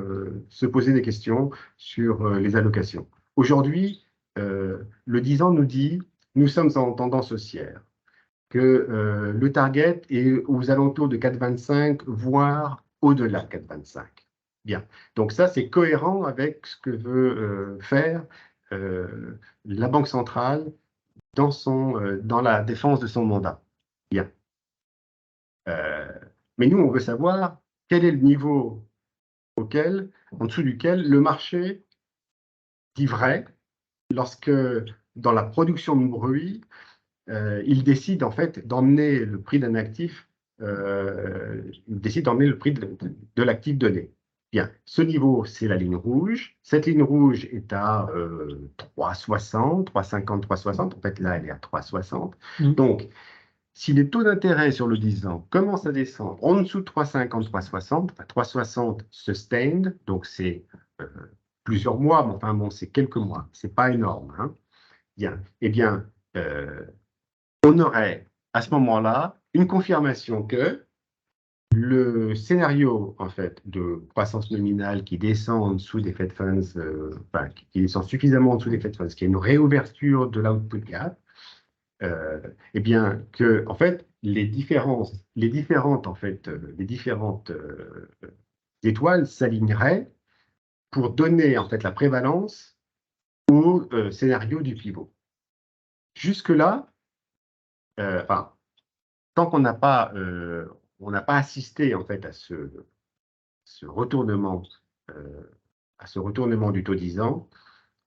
se poser des questions sur les allocations. Aujourd'hui, le 10 ans nous dit, nous sommes en tendance haussière, que le target est aux alentours de 4,25, voire au-delà de 4,25. Bien. Donc ça, c'est cohérent avec ce que veut faire la Banque centrale dans la défense de son mandat. Bien. Mais nous, on veut savoir quel est le niveau en dessous duquel le marché dit vrai lorsque, dans la production de bruit, il décide en fait d'emmener le prix d'un actif, il décide d'emmener le prix de l'actif donné. Bien, ce niveau, c'est la ligne rouge. Cette ligne rouge est à 3,60, 3,50, 3,60. En fait, là, elle est à 3,60. Donc, si les taux d'intérêt sur le 10 ans commencent à descendre en dessous de 3,50, 3,60, 3,60 sustained, donc c'est plusieurs mois, mais enfin bon, c'est quelques mois, c'est pas énorme. Hein. Bien, eh bien, on aurait à ce moment-là une confirmation que le scénario en fait de croissance nominale qui descend en dessous des Fed Funds, qui descend suffisamment en dessous des Fed Funds, qui est une réouverture de l'output gap, eh bien que en fait les différentes étoiles s'aligneraient pour donner en fait la prévalence au scénario du pivot. Jusque-là, tant qu'on n'a pas assisté en fait à ce retournement à ce retournement du taux 10 ans,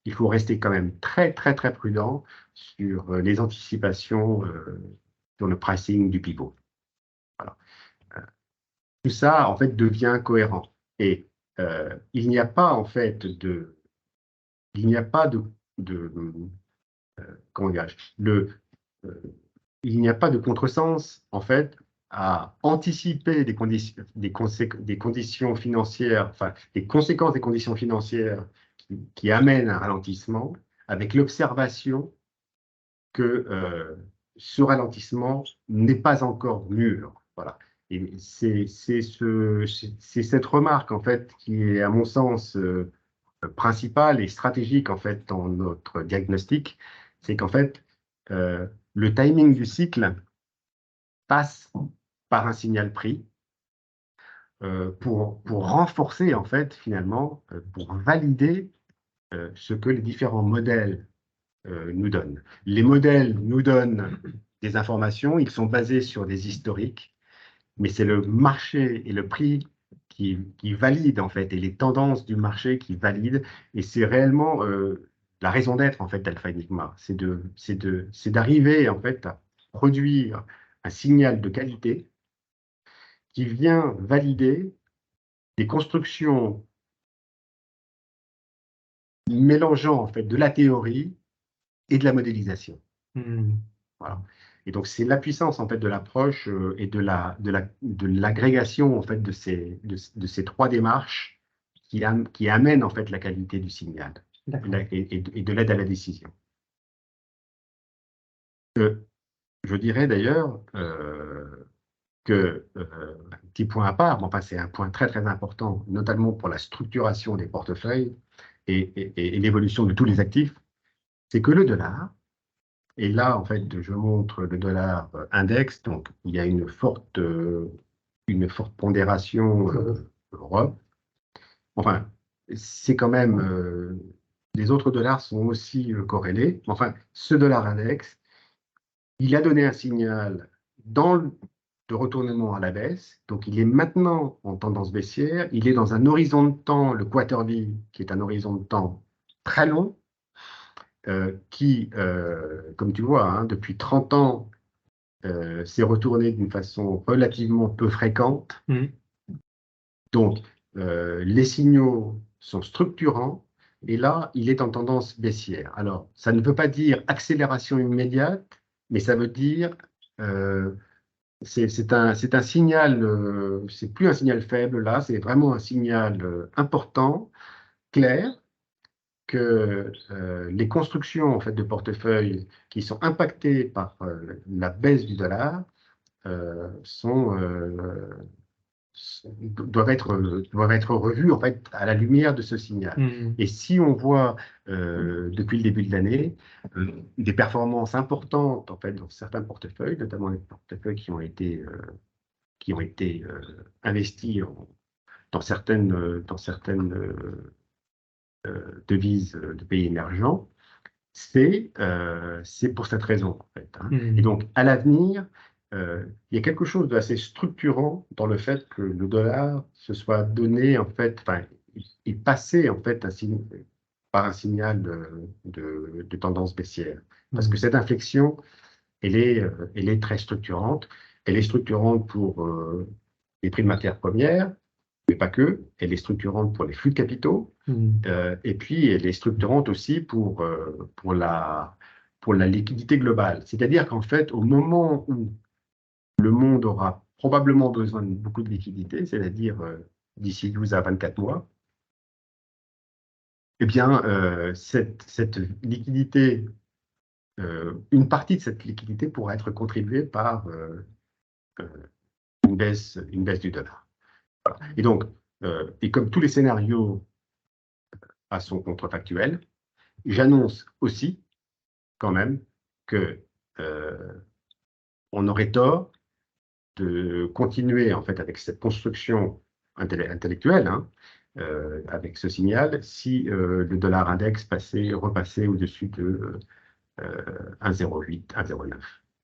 il faut rester quand même très, très, très prudent sur les anticipations sur le pricing du pivot. Voilà. Tout ça, en fait, devient cohérent. Et il n'y a pas, en fait, il n'y a pas comment dirais-je, il n'y a pas de contresens, en fait, à anticiper des conditions financières, enfin, les conséquences des conditions financières qui amènent à un ralentissement, avec l'observation que ce ralentissement n'est pas encore mûr. Voilà. Et c'est cette remarque, en fait, qui est, à mon sens, principale et stratégique, en fait, dans notre diagnostic, c'est qu'en fait, le timing du cycle passe par un signal prix pour renforcer, en fait, finalement, pour valider ce que les différents modèles nous donnent. Les modèles nous donnent des informations, ils sont basés sur des historiques, mais c'est le marché et le prix qui valident, en fait, et les tendances du marché qui valident, et c'est réellement la raison d'être, en fait, d'Alpha Enigma, c'est d'arriver, en fait, à produire un signal de qualité qui vient valider des constructions mélangeant, en fait, de la théorie et de la modélisation. Voilà. Et donc, c'est la puissance, en fait, de l'approche et de l'agrégation, en fait, de ces trois démarches qui amènent, en fait, la qualité du signal et de l'aide à la décision. Je dirais d'ailleurs que, un petit point à part, mais enfin, c'est un point très, très important, notamment pour la structuration des portefeuilles et l'évolution de tous les actifs, c'est que le dollar, et là, en fait, je montre le dollar index, donc il y a une forte pondération Europe. Enfin, c'est quand même, les autres dollars sont aussi corrélés. Enfin, ce dollar index, il a donné un signal de retournement à la baisse, donc il est maintenant en tendance baissière, il est dans un horizon de temps, le quarterly, qui est un horizon de temps très long, qui, comme tu vois, hein, depuis 30 ans, s'est retourné d'une façon relativement peu fréquente. Donc, les signaux sont structurants, et là, il est en tendance baissière. Alors, ça ne veut pas dire accélération immédiate, mais ça veut dire c'est un signal, c'est plus un signal faible là, c'est vraiment un signal important, clair, que les constructions, en fait, de portefeuilles qui sont impactées par la baisse du dollar doivent être revues, en fait, à la lumière de ce signal. Et si on voit depuis le début de l'année des performances importantes, en fait, dans certains portefeuilles, notamment les portefeuilles qui ont été investis dans certaines devises de pays émergents, c'est pour cette raison, en fait, hein. Et donc, à l'avenir, il y a quelque chose d'assez structurant dans le fait que le dollar se soit donné, en fait, enfin, est passé, en fait, par un signal de tendance baissière. Parce que cette inflexion, elle est très structurante. Elle est structurante pour les prix de matières premières, mais pas que. Elle est structurante pour les flux de capitaux. Et puis, elle est structurante aussi pour la liquidité globale. C'est-à-dire qu'en fait, au moment où le monde aura probablement besoin de beaucoup de liquidité, c'est-à-dire d'ici 12 à 24 mois, eh bien, cette liquidité, une partie de cette liquidité pourra être contribuée par une baisse du dollar. Voilà. Et donc, et comme tous les scénarios sont contrefactuels, j'annonce aussi, quand même, que on aurait tort de continuer, en fait, avec cette construction intellectuelle, hein, avec ce signal, si le dollar index repassait au-dessus de 1,08, 1,09.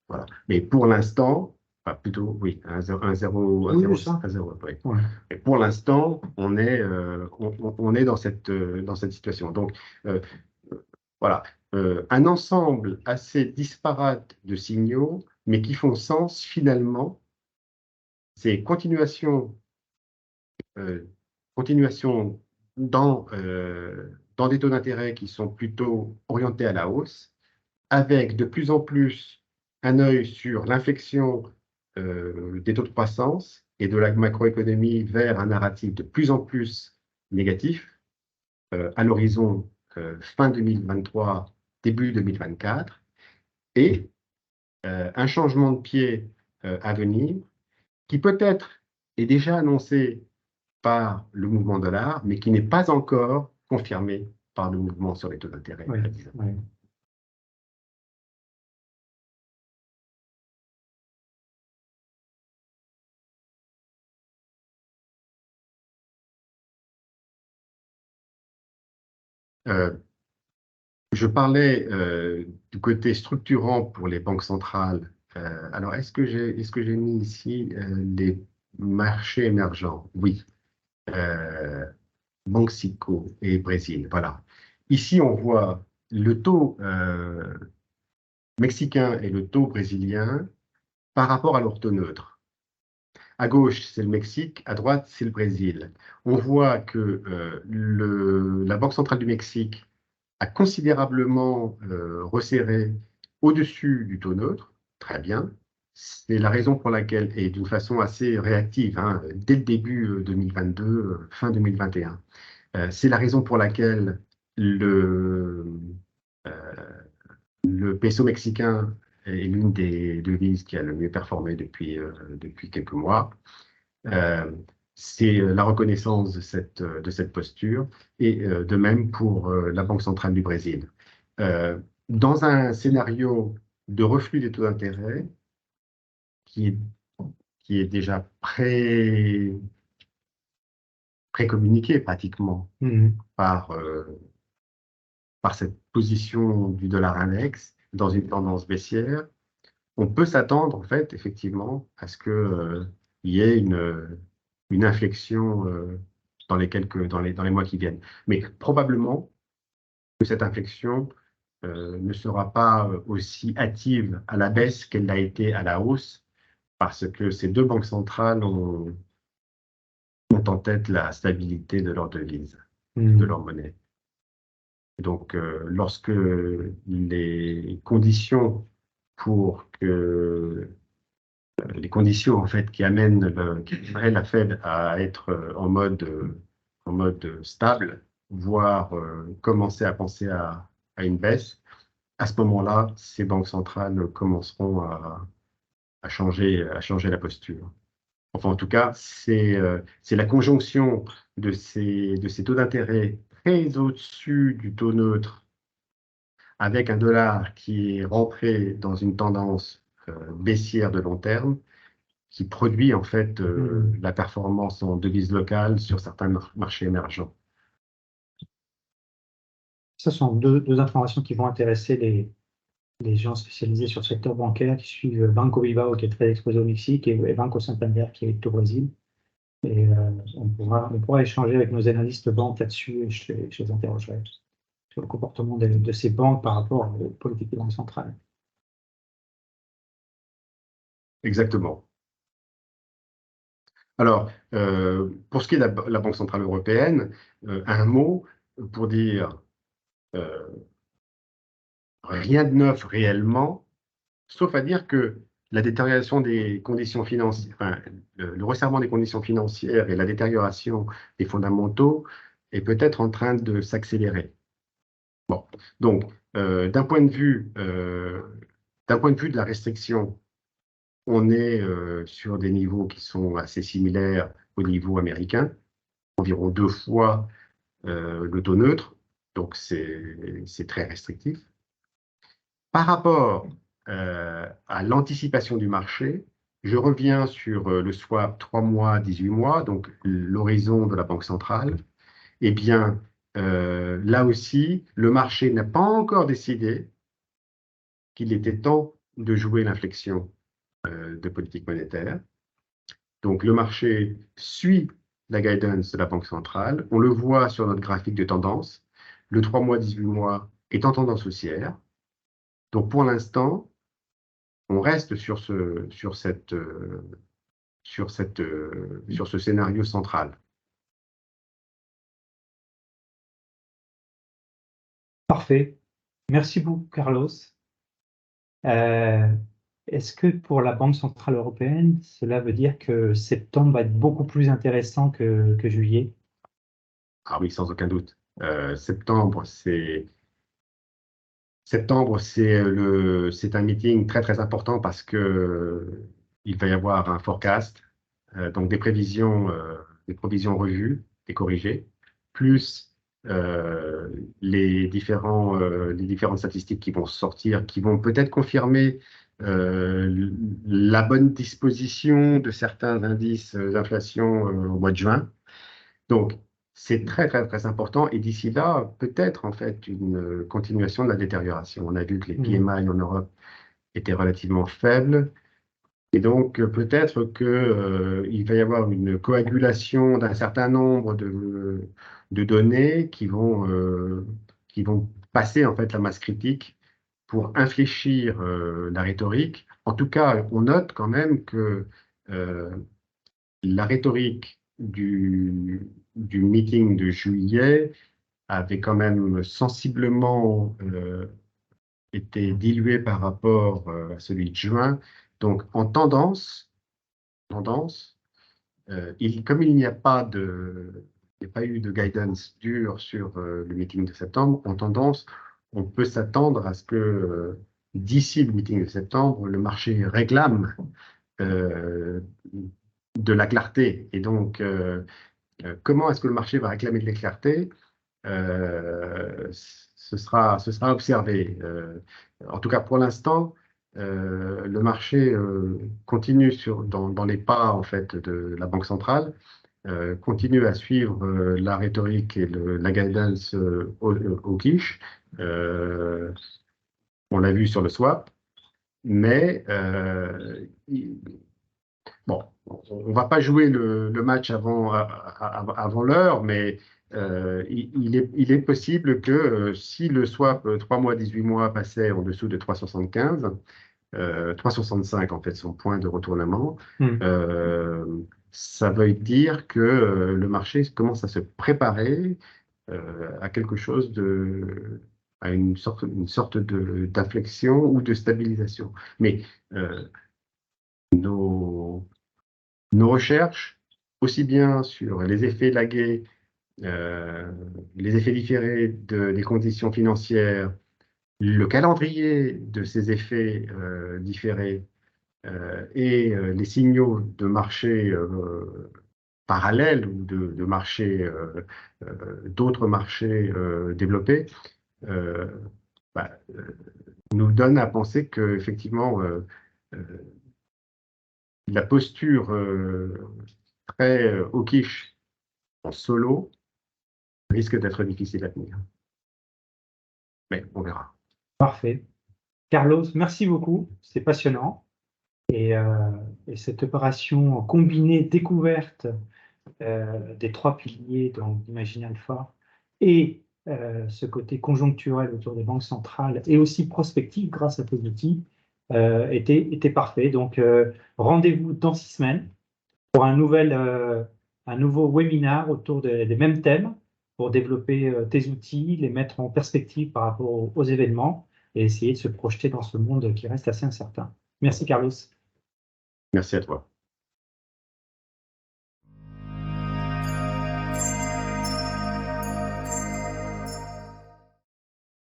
Voilà. Mais pour l'instant, Enfin, plutôt, oui, un 0, Oui, c'est ça. 0, oui. Ouais. Et pour l'instant, on est dans cette situation. Donc, euh, voilà, un ensemble assez disparate de signaux, mais qui font sens finalement. C'est continuation dans des taux d'intérêt qui sont plutôt orientés à la hausse, avec de plus en plus un œil sur l'inflexion des taux de croissance et de la macroéconomie vers un narratif de plus en plus négatif à l'horizon fin 2023, début 2024, et un changement de pied à venir qui peut-être est déjà annoncé par le mouvement dollar, mais qui n'est pas encore confirmé par le mouvement sur les taux d'intérêt Oui, à 10 ans. oui. Euh, je parlais du côté structurant pour les banques centrales. Alors, est-ce que j'ai mis ici les marchés émergents? Oui. Euh, Mexico et Brésil. Voilà. Ici, on voit le taux mexicain et le taux brésilien par rapport à leur taux neutre. À gauche, c'est le Mexique, à droite, c'est le Brésil. On voit que la Banque centrale du Mexique a considérablement resserré au-dessus du taux neutre. Très bien. C'est la raison pour laquelle, et d'une façon assez réactive, hein, dès le début 2022, fin 2021, c'est la raison pour laquelle euh, le peso mexicain est l'une des devises qui a le mieux performé depuis quelques mois. Euh, c'est la reconnaissance de cette posture, et de même pour la Banque centrale du Brésil. Dans un scénario de reflux des taux d'intérêt qui est, qui est déjà précommuniqué pratiquement Mhm. par cette position du dollar index dans une tendance baissière, on peut s'attendre en fait effectivement à ce que il y ait une inflexion dans les mois qui viennent. Mais probablement que cette inflexion ne sera pas aussi hâtive à la baisse qu'elle l'a été à la hausse, parce que ces deux banques centrales ont en tête la stabilité de leur devise, de leur Mhm. monnaie. Donc, lorsque les conditions pour que les conditions en fait qui amèneraient la Fed à être en mode stable, voire commencer à penser à une baisse, à ce moment-là, ces banques centrales commenceront à changer la posture. Enfin, en tout cas, c'est la conjonction de ces taux d'intérêt très au-dessus du taux neutre, avec un dollar qui est rentré dans une tendance baissière de long terme, qui produit en fait Mhm. la performance en devise locale sur certains marchés émergents. Ce sont deux informations qui vont intéresser les gens spécialisés sur le secteur bancaire qui suivent Banco Bilbao, qui est très exposé au Mexique, et Banco Santander, qui est au Brésil. Et on pourra échanger avec nos analystes banques là-dessus, et je les interrogerai sur le comportement de ces banques par rapport aux politiques des banques centrales. Exactement. Alors, pour ce qui est de la Banque centrale européenne, un mot pour dire euh, rien de neuf réellement, sauf à dire que la détérioration des conditions financières, enfin, le resserrement des conditions financières et la détérioration des fondamentaux est peut-être en train de s'accélérer. Bon, donc, d'un point de vue de la restriction, on est sur des niveaux qui sont assez similaires au niveau américain, environ 2 fois le taux neutre, donc c'est très restrictif. Par rapport à l'anticipation du marché, je reviens sur le swap 3 mois, 18 mois, donc l'horizon de la Banque centrale. Eh bien, là aussi, le marché n'a pas encore décidé qu'il était temps de jouer l'inflexion de politique monétaire. Donc, le marché suit la guidance de la Banque centrale. On le voit sur notre graphique de tendance. Le 3 mois, 18 mois est en tendance haussière. Donc, pour l'instant, on reste sur ce scénario central. Parfait. Merci beaucoup, Carlos. Est-ce que pour la Banque centrale européenne, cela veut dire que septembre va être beaucoup plus intéressant que juillet? Ah oui, sans aucun doute. Septembre, c'est un meeting très très important parce que il va y avoir un forecast, donc des prévisions revues et corrigées, plus les différentes statistiques qui vont sortir, qui vont peut-être confirmer la bonne disposition de certains indices d'inflation au mois de juin. Donc, c'est très, très, très important. Et d'ici là, peut-être en fait une continuation de la détérioration. On a vu que les PMI en Europe étaient relativement faibles. Et donc, peut-être qu'il va y avoir une coagulation d'un certain nombre de données qui vont passer en fait la masse critique pour infléchir la rhétorique. En tout cas, on note quand même que la rhétorique du meeting de juillet avait quand même sensiblement été diluée par rapport à celui de juin. Donc, en tendance, comme il n'y a pas eu de guidance dure sur le meeting de septembre, en tendance, on peut s'attendre à ce que d'ici le meeting de septembre, le marché réclame de la clarté. Et donc, comment est-ce que le marché va réclamer de la clarté? Ce sera observé. En tout cas, pour l'instant, le marché continue dans les pas en fait de la Banque centrale, continue à suivre la rhétorique et la guidance au quiche. On l'a vu sur le swap, mais bon, on ne va pas jouer le match avant l'heure, mais il est possible que si le swap 3 mois, 18 mois passait en dessous de 3,75, 3,65 en fait, son point de retournement, ça veut dire que le marché commence à se préparer à quelque chose à une sorte d'inflexion ou de stabilisation. Mais nos recherches, aussi bien sur les effets lagués, les effets différés des conditions financières, le calendrier de ces effets différés et les signaux de marché parallèles ou de marchés, d'autres marchés développés, bah, nous donnent à penser qu'effectivement, la posture très hawkish en solo risque d'être difficile à tenir. Mais on verra. Parfait. Carlos, merci beaucoup. C'est passionnant. Et cette opération combinée découverte des trois piliers d'Imagine Alpha et ce côté conjoncturel autour des banques centrales et aussi prospectif grâce à tes outils était parfait. Donc, rendez-vous dans 6 semaines pour un nouveau webinaire autour des mêmes thèmes pour développer tes outils, les mettre en perspective par rapport aux événements et essayer de se projeter dans ce monde qui reste assez incertain. Merci, Carlos. Merci à toi.